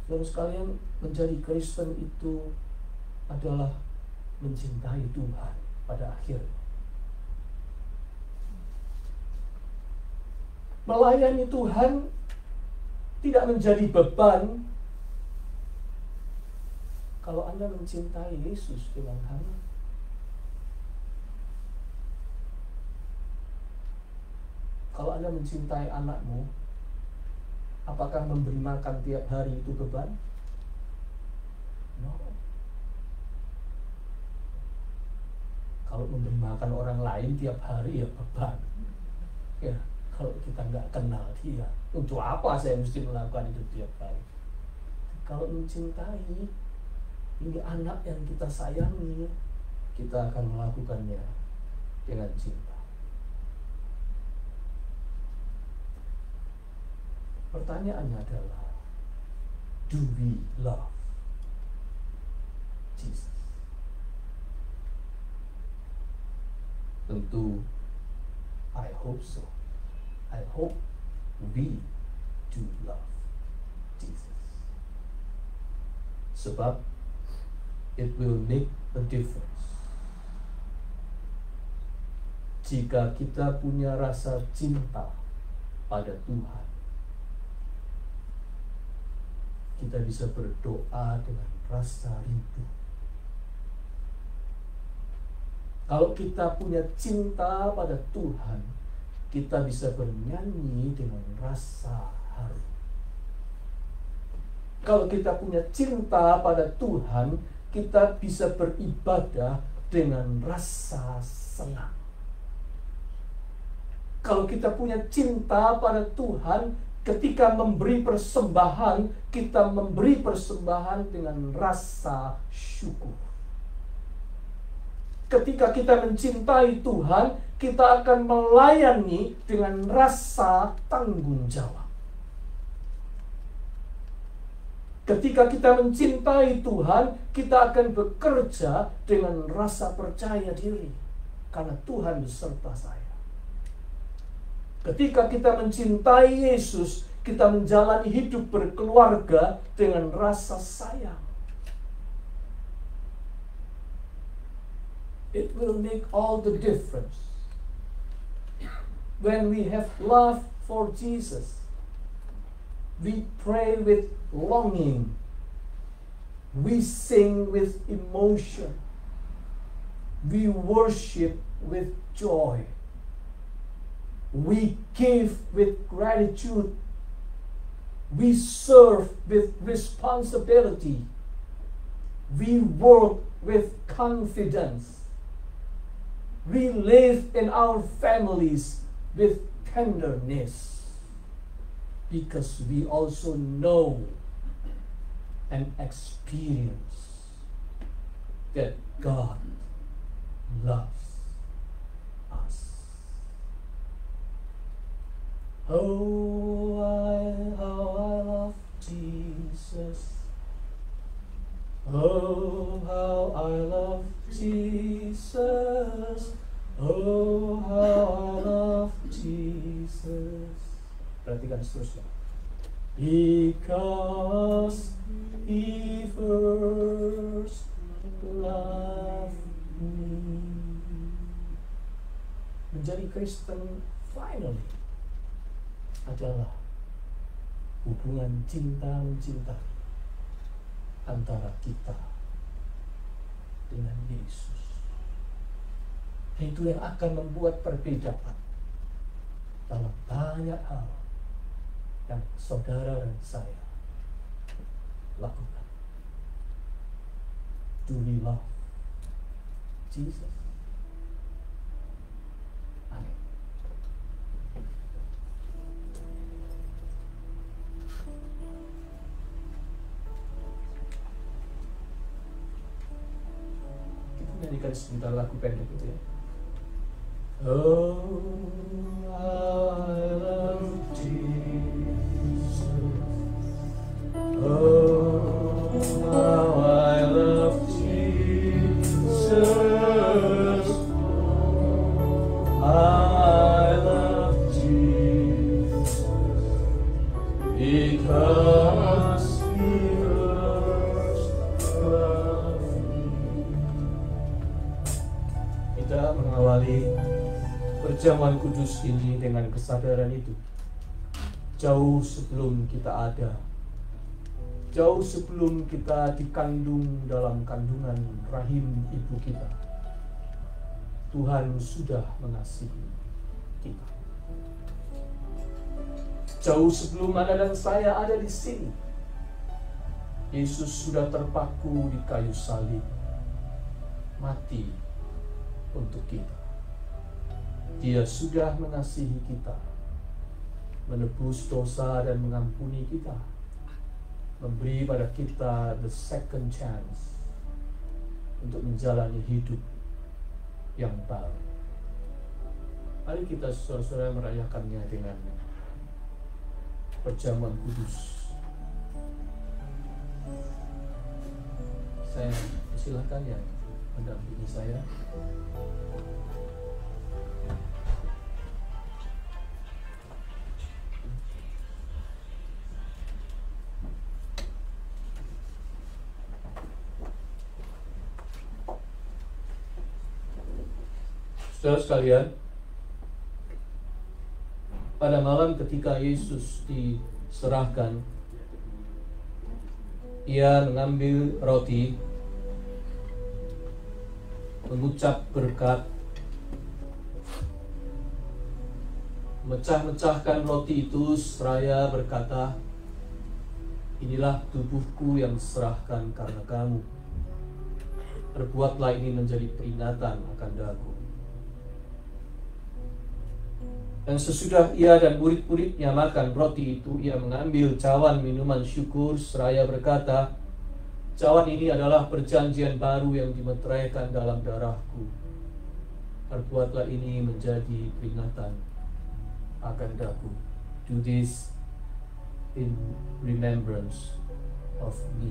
Saudara sekalian, menjadi Kristen itu adalah mencintai Tuhan pada akhirnya. Melayani Tuhan tidak menjadi beban Kalau Anda mencintai Yesus dengan hangat, kalau Anda mencintai anakmu, apakah memberi makan tiap hari itu beban? No. Kalau memberi makan orang lain tiap hari ya beban. Ya, kalau kita nggak kenal dia, untuk apa saya mesti melakukan itu tiap hari? Kalau mencintai, ini anak yang kita sayangi, kita akan melakukannya dengan cinta. Pertanyaannya adalah, do we love Jesus? Tentu, I hope so. I hope we do love Jesus. Sebab it will make a difference. Jika kita punya rasa cinta pada Tuhan, kita bisa berdoa dengan rasa rindu. Kalau kita punya cinta pada Tuhan, kita bisa bernyanyi dengan rasa haru. Kalau kita punya cinta pada Tuhan, kita bisa beribadah dengan rasa senang. Kalau kita punya cinta pada Tuhan, ketika memberi persembahan, kita memberi persembahan dengan rasa syukur. Ketika kita mencintai Tuhan, kita akan melayani dengan rasa tanggung jawab. Ketika kita mencintai Tuhan, kita akan bekerja dengan rasa percaya diri, karena Tuhan beserta saya. Ketika kita mencintai Yesus, kita menjalani hidup berkeluarga dengan rasa sayang. It will make all the difference. When we have love for Jesus, we pray with longing, we sing with emotion, we worship with joy, we give with gratitude, we serve with responsibility, we work with confidence, we live in our families with tenderness, because we also know and experience that God loves us. Oh, how I love Jesus. Oh, how I love Jesus. Oh, how I love Jesus. Perhatikan seterusnya. Because He first loved me. Menjadi Kristen finally adalah hubungan cinta-mencinta antara kita dengan Yesus. Itu yang akan membuat perbedaan dalam banyak hal yang saudara dan saya lakukan. Do we love Jesus? Amin. Kita nyanyikan sebentar lagu pendek itu ya. Oh, I love Jesus. Oh, how I love Jesus. I love Jesus because He first loved me. Kita mengawali perjamuan kudus ini dengan kesadaran itu. Jauh sebelum kita ada, Jauh sebelum kita dikandung dalam kandungan rahim ibu kita, Tuhan sudah mengasihi kita. Jauh sebelum Anda dan saya ada di sini, Yesus sudah terpaku di kayu salib, mati untuk kita. Dia sudah mengasihi kita, menebus dosa dan mengampuni kita, memberi pada kita the second chance untuk menjalani hidup yang baru. Mari kita saudara-saudara merayakannya dengan perjamuan kudus. Saya silakan yang mendampingi saya. Saudara sekalian, pada malam ketika Yesus diserahkan, Ia mengambil roti, mengucap berkat, memecah-mecahkan roti itu seraya berkata, "Inilah tubuhku yang diserahkan karena kamu. Perbuatlah ini menjadi peringatan akan daku." Dan sesudah Ia dan murid-muridnya makan roti itu, Ia mengambil cawan minuman syukur seraya berkata, "Cawan ini adalah perjanjian baru yang dimeteraikan dalam darahku. Perbuatlah ini menjadi peringatan akan daku. Do this in remembrance of me."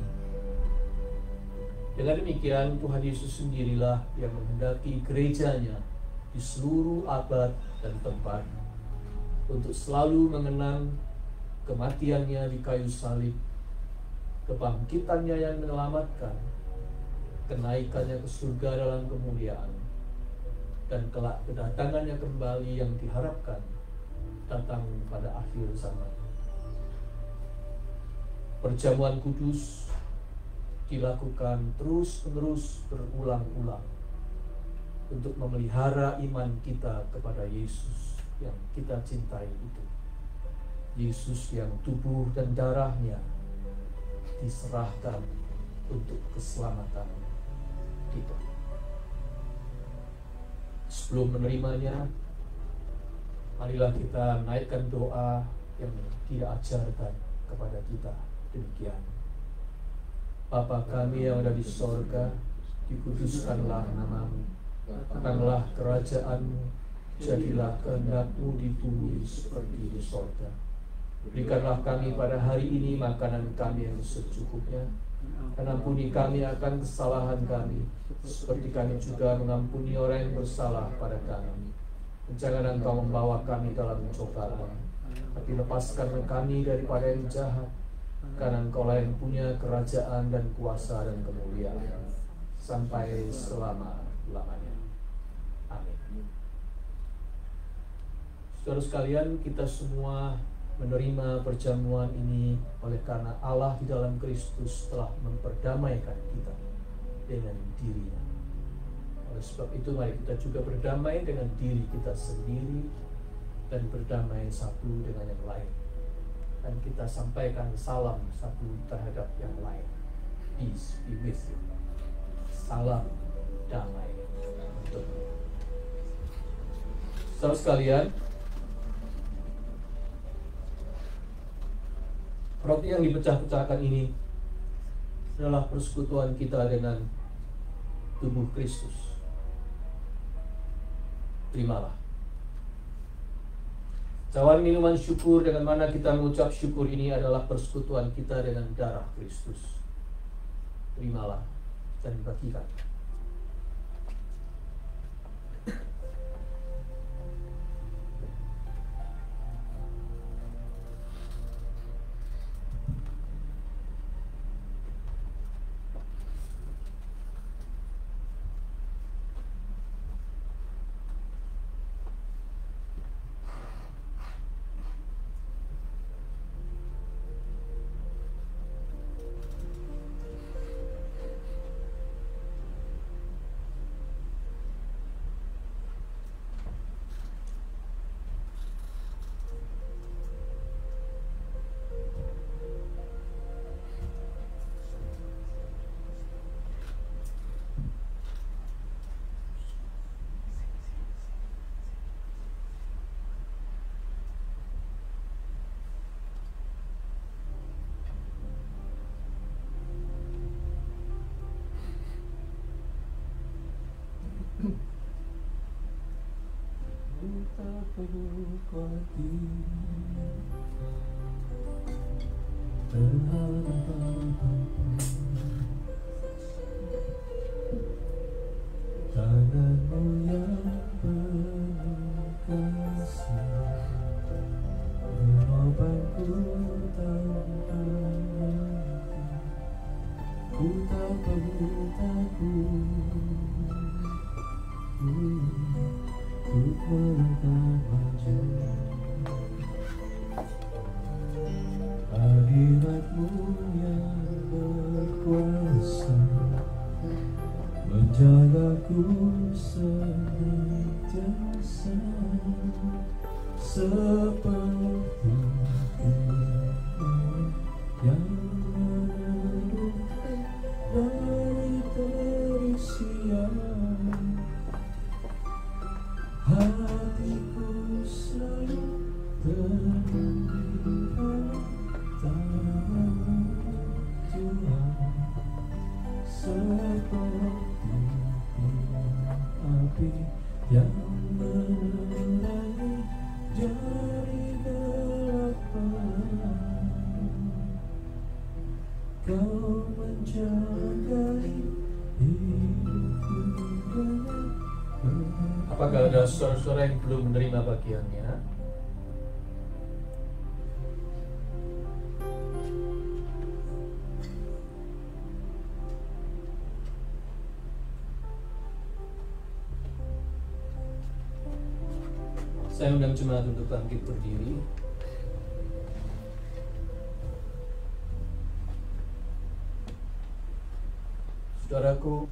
Dengan demikian, Tuhan Yesus sendirilah yang menghendaki gerejanya di seluruh abad dan tempat untuk selalu mengenang kematiannya di kayu salib, kebangkitannya yang menyelamatkan, kenaikannya ke surga dalam kemuliaan, dan kelak kedatangannya kembali yang diharapkan datang pada akhir zaman. Perjamuan kudus dilakukan terus-menerus berulang-ulang untuk memelihara iman kita kepada Yesus yang kita cintai itu. Yesus yang tubuh dan darahnya diserahkan untuk keselamatan kita. Sebelum menerimanya, marilah kita naikkan doa yang Dia ajarkan kepada kita. Demikian: Bapa kami yang ada di sorga, dikuduskanlah namamu, datanglah kerajaan-Mu, jadilah kehendak-Mu di bumi seperti di sorga. Berikanlah kami pada hari ini makanan kami yang secukupnya, dan ampuni kami akan kesalahan kami, seperti kami juga mengampuni orang yang bersalah pada kami. Jangan Engkau membawa kami dalam pencobaan, tapi lepaskanlah kami daripada yang jahat, karena Engkau-lah yang punya kerajaan dan kuasa dan kemuliaan sampai selama-lamanya. Amin. Saudara sekalian, kita semua menerima perjamuan ini oleh karena Allah di dalam Kristus telah memperdamaikan kita dengan diri-Nya. Oleh sebab itu, mari kita juga berdamai dengan diri kita sendiri dan berdamai satu dengan yang lain. Dan kita sampaikan salam satu terhadap yang lain. Peace be with you. Salam damai untukmu. Saudara sekalian, roti yang dipecah-pecahkan ini adalah persekutuan kita dengan tubuh Kristus. Terimalah. Cawan minuman syukur dengan mana kita mengucap syukur ini adalah persekutuan kita dengan darah Kristus. Terimalah dan bagikan. Tak perlu khawatir terhadap apapun. Tanganmu yang penuh kasih menopangku tanpa henti. Ku tak perlu takut untuk melangkah maju. Hadiratmu yang berkuasa menjagaku senantiasa, seperti yang menentukan dari terik siang. Hatiku selalu terdiam tanganmu Tuhan, seperti api yang menerangi dari gelapan. Kau menjagai hidupku dengan. Apakah ada saudara-saudara yang belum menerima bagiannya? Saya undang jemaat untuk bangkit berdiri. Saudaraku,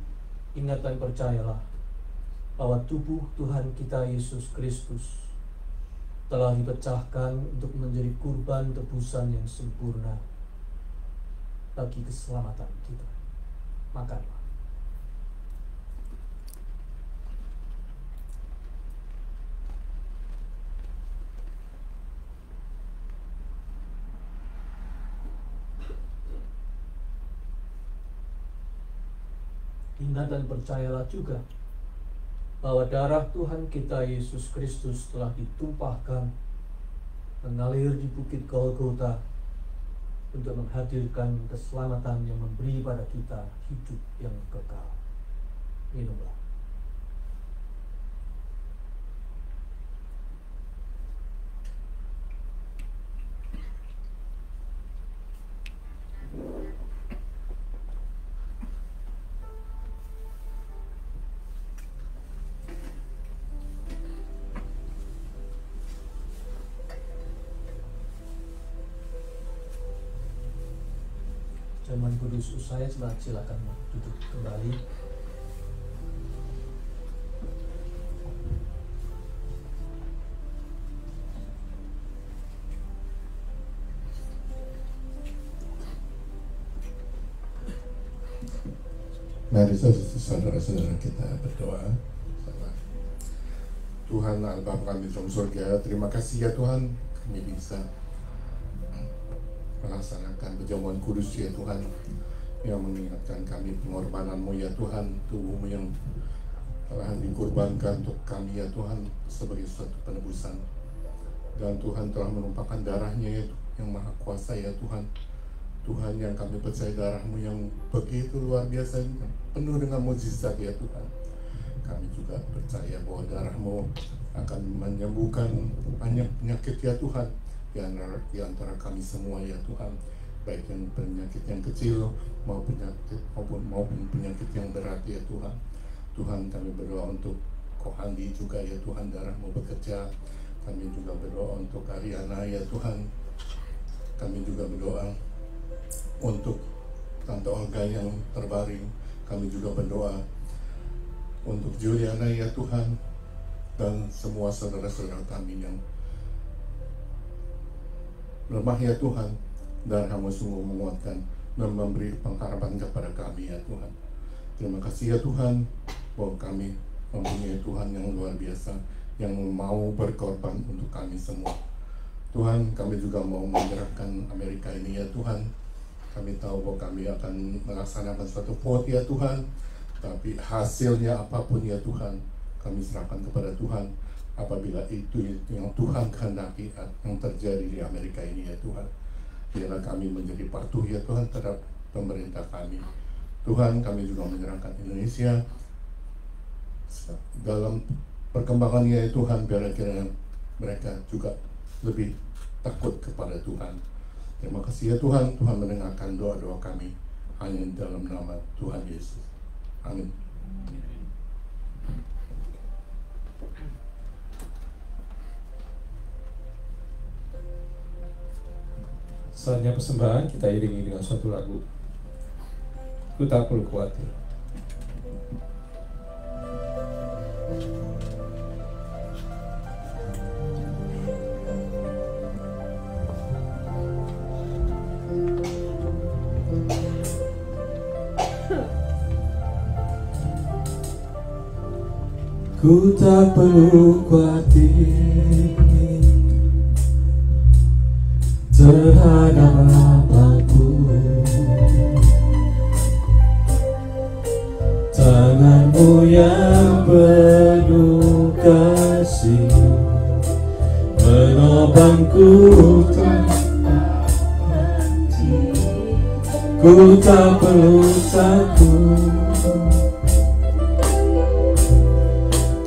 ingat dan percayalah bahwa tubuh Tuhan kita Yesus Kristus telah dipecahkan untuk menjadi kurban tebusan yang sempurna bagi keselamatan kita. Makanlah. Ingat dan percayalah juga bahwa darah Tuhan kita Yesus Kristus telah ditumpahkan mengalir di bukit Golgota untuk menghadirkan keselamatan yang memberi pada kita hidup yang kekal. Minumlah. Zaman kudus usai, silakan duduk kembali. Mari saudara-saudara kita berdoa. Tuhan Allah Bapa kami dalam surga, terima kasih ya Tuhan, kami bisa melaksanakan perjamuan kudus ya Tuhan, yang mengingatkan kami pengorbanan-Mu ya Tuhan, tubuh-Mu yang telah dikorbankan untuk kami ya Tuhan sebagai suatu penebusan, dan Tuhan telah menumpahkan darah-Nya ya, yang maha kuasa ya Tuhan. Tuhan, yang kami percaya darah-Mu yang begitu luar biasa, penuh dengan mukjizat ya Tuhan. Kami juga percaya bahwa darah-Mu akan menyembuhkan banyak penyakit ya Tuhan, di antara kami semua ya Tuhan, baik yang penyakit yang kecil maupun penyakit yang berat ya Tuhan. Tuhan, kami berdoa untuk Kohandi juga ya Tuhan, darah-Mu bekerja. Kami juga berdoa untuk Ariana ya Tuhan. Kami juga berdoa untuk Tante Olga yang terbaring. Kami juga berdoa untuk Juliana ya Tuhan, dan semua saudara-saudara kami yang lemah ya Tuhan. Darah-Mu sungguh menguatkan dan memberi pengharapan kepada kami ya Tuhan. Terima kasih ya Tuhan, bahwa kami mempunyai Tuhan yang luar biasa, yang mau berkorban untuk kami semua. Tuhan, kami juga mau menyerahkan Amerika ini ya Tuhan. Kami tahu bahwa kami akan melaksanakan suatu vote ya Tuhan, Tapi hasilnya apapun ya Tuhan, kami serahkan kepada Tuhan. Apabila itu yang Tuhan kehendaki yang terjadi di Amerika ini ya Tuhan, biarlah kami menjadi patuh ya Tuhan terhadap pemerintah kami. Tuhan, kami juga menyerahkan Indonesia dalam perkembangannya ya Tuhan, biarlah kiranya mereka juga lebih takut kepada Tuhan. Terima kasih ya Tuhan, Tuhan mendengarkan doa-doa kami hanya dalam nama Tuhan Yesus. Amin. Saatnya persembahan, kita iringi dengan suatu lagu. Ku tak perlu khawatir. Ku tak perlu khawatir terhadap apapun. Tanganmu yang penuh kasih menopangku ku tak perlu takut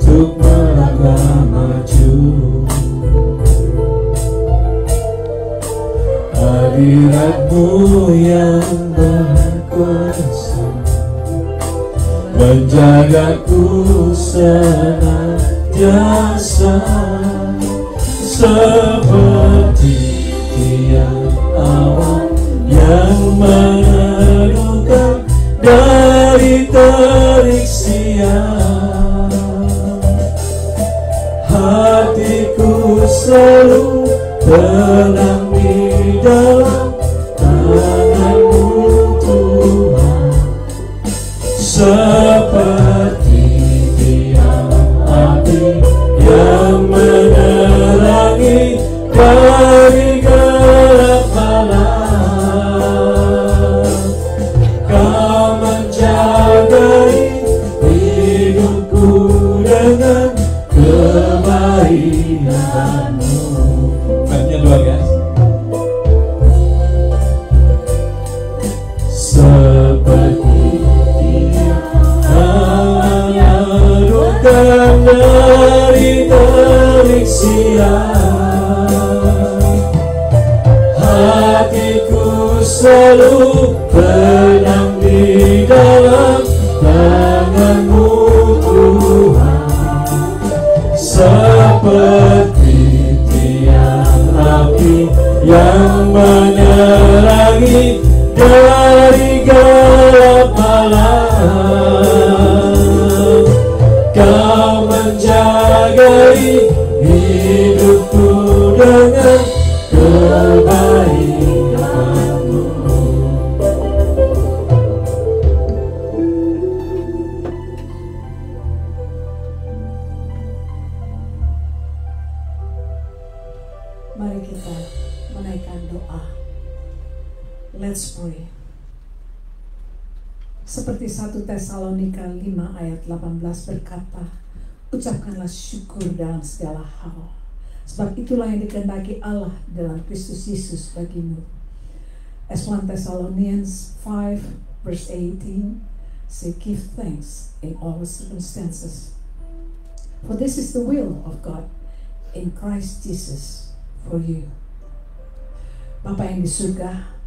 untuk melangkah maju. Hadiratmu yang berkuasa menjagaku senantiasa, seperti tiang awan yang meneduhkan dari terik siang. Hatiku selalu tenang di dalam tangan-Mu Tuhan, seperti tiang api yang menerangi dari gelap malam. Kau menjagai hidupku dengan kebaikan-Mu. Bandnya dua guys. Seperti tiang meneduhkan dari terik siang, hatiku selalu tenang di dalam tangan-Mu Tuhan, seperti tiang api yang menerangi dari gelap malam. Kau menjagai hidupku dengan kebaikan-Mu. Mari kita menaikkan doa. Let's pray. Seperti 1 Tesalonika 5 ayat 18 berkata, ucapkanlah syukur dalam segala hal, sebab itulah yang dikehendaki Allah dalam Kristus Yesus bagimu. As 1 Thessalonians 5 verse 18 say, give thanks in all circumstances, for this is the will of God in Christ Jesus for you. Bapa yang di surga,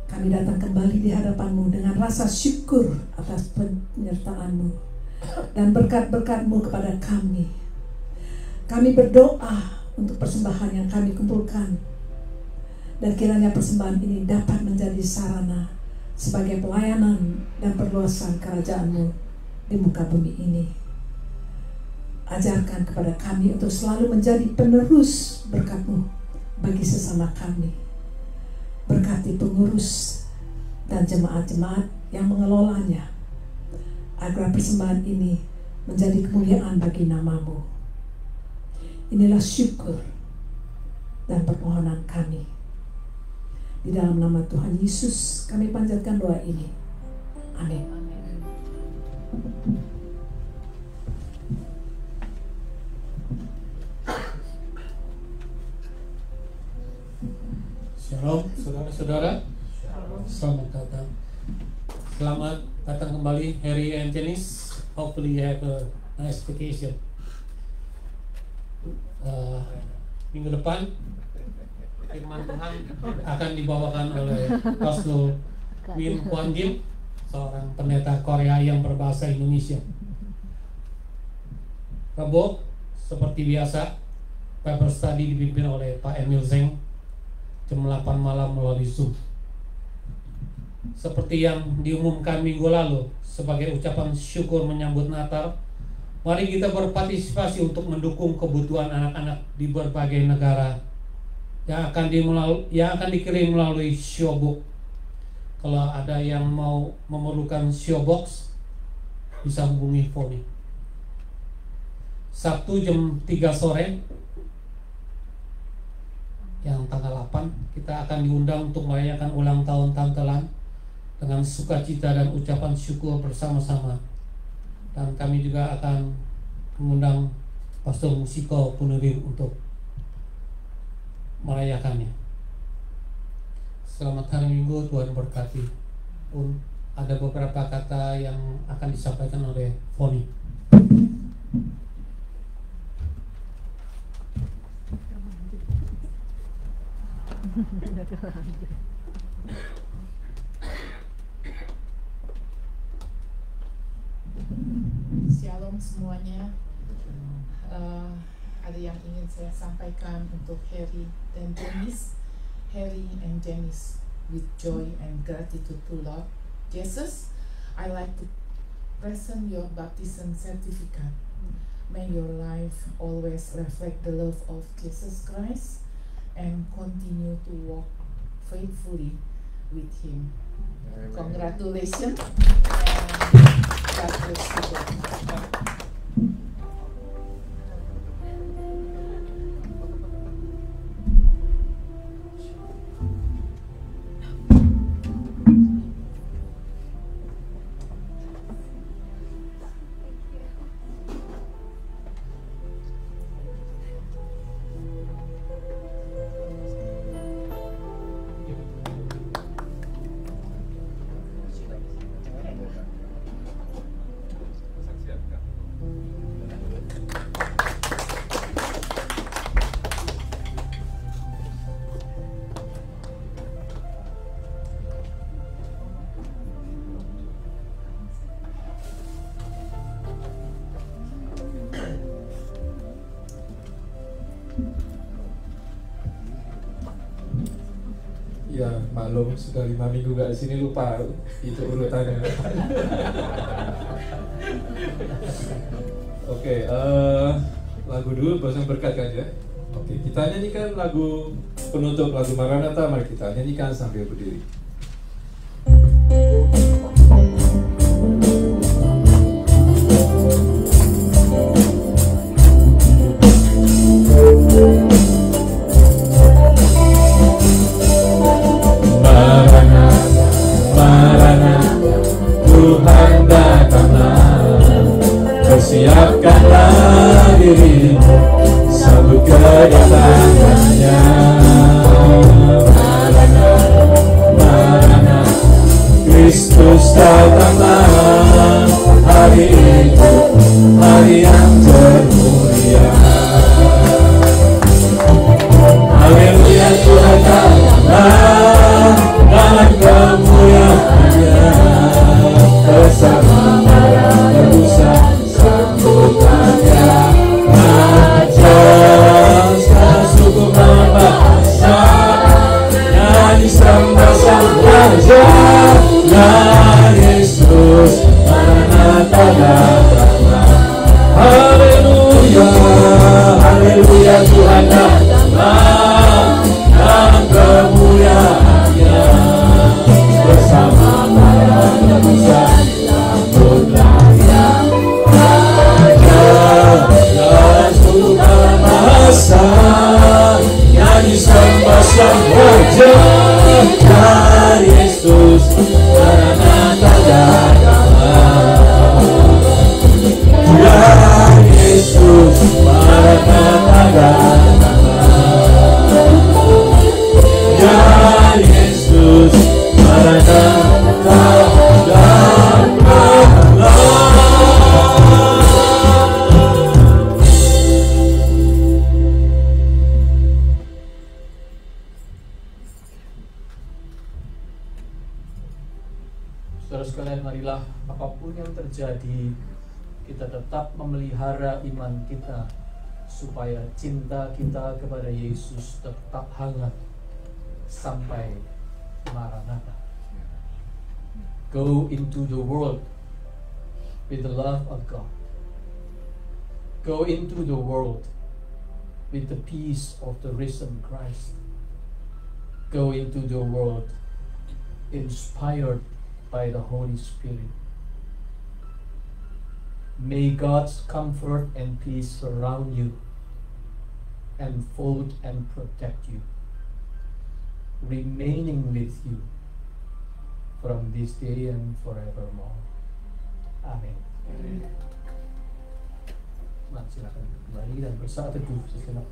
kami datang kembali di hadapan-Mu dengan rasa syukur atas penyertaan-Mu dan berkat-berkat-Mu kepada kami. Kami berdoa untuk persembahan yang kami kumpulkan, dan kiranya persembahan ini dapat menjadi sarana sebagai pelayanan dan perluasan kerajaan-Mu di muka bumi ini. Ajarkan kepada kami untuk selalu menjadi penerus berkat-Mu bagi sesama kami. Berkati pengurus dan jemaat-jemaat yang mengelolanya, agar persembahan ini menjadi kemuliaan bagi nama-Mu. Inilah syukur dan permohonan kami. Di dalam nama Tuhan Yesus kami panjatkan doa ini. Amin. Shalom, saudara-saudara. Selamat datang kembali, Harry and Janice. Hopefully you have a nice vacation. Minggu depan firman Tuhan akan dibawakan oleh Pastor Min Kwan Gim, seorang pendeta Korea yang berbahasa Indonesia. Rabu, seperti biasa, Bible Study dipimpin oleh Pak Emil Zeng jam 8 malam melalui Zoom. Seperti yang diumumkan minggu lalu sebagai ucapan syukur menyambut Natal, mari kita berpartisipasi untuk mendukung kebutuhan anak-anak di berbagai negara yang akan dikirim melalui Showbox. Kalau ada yang mau memerlukan Showbox, bisa hubungi Foni. Sabtu jam 3 sore yang tanggal 8 kita akan diundang untuk merayakan ulang tahun Tante Lan dengan sukacita dan ucapan syukur bersama-sama. Dan kami juga akan mengundang Pastor Musiko Punurim untuk merayakannya. Selamat hari Minggu, Tuhan berkati. Pun ada beberapa kata yang akan disampaikan oleh Foni. Shalom semuanya. Ada yang ingin saya sampaikan untuk Harry dan Janice. Harry and Janice, with joy and gratitude to Lord Jesus, I like to present your baptism certificate. May your life always reflect the love of Jesus Christ and continue to walk faithfully with Him. Congratulations and God bless you. Ya maklum, sudah 5 minggu gak disini, lupa itu urutannya. Oke, lagu dulu Pasang Berkat kan ya. Oke, kita nyanyikan lagu penutup, lagu Maranatha. Mari kita nyanyikan sambil berdiri. Tuhan datanglah, persiapkanlah dirimu, sambut kedatangannya. Maranatha, Kristus datanglah, hari itu, hari yang termulia. Haleluya, Tuhan datanglah, dalam kemuliaannya. Bersama para tebusan sambutannya, najaskan suku membahasa, nyanyi sembah sang Raja, nah Yesus Maranatha datanglah. Haleluya, haleluya, Tuhan datanglah, dalam kemuliaannya. Bersama para tebusan sambutlah yang Raja, dan suku bahasa, nyanyi sembah sang Raja, dan Yesus Maranatha datanglah. terjadi, kita tetap memelihara iman kita supaya cinta kita kepada Yesus tetap hangat sampai Maranatha. Go into the world with the love of God. Go into the world with the peace of the risen Christ. Go into the world inspired by the Holy Spirit. May God's comfort and peace surround you, enfold and protect you, remaining with you from this day and forevermore. Amin. Silakan kembali dan bersaat teduh sejenak.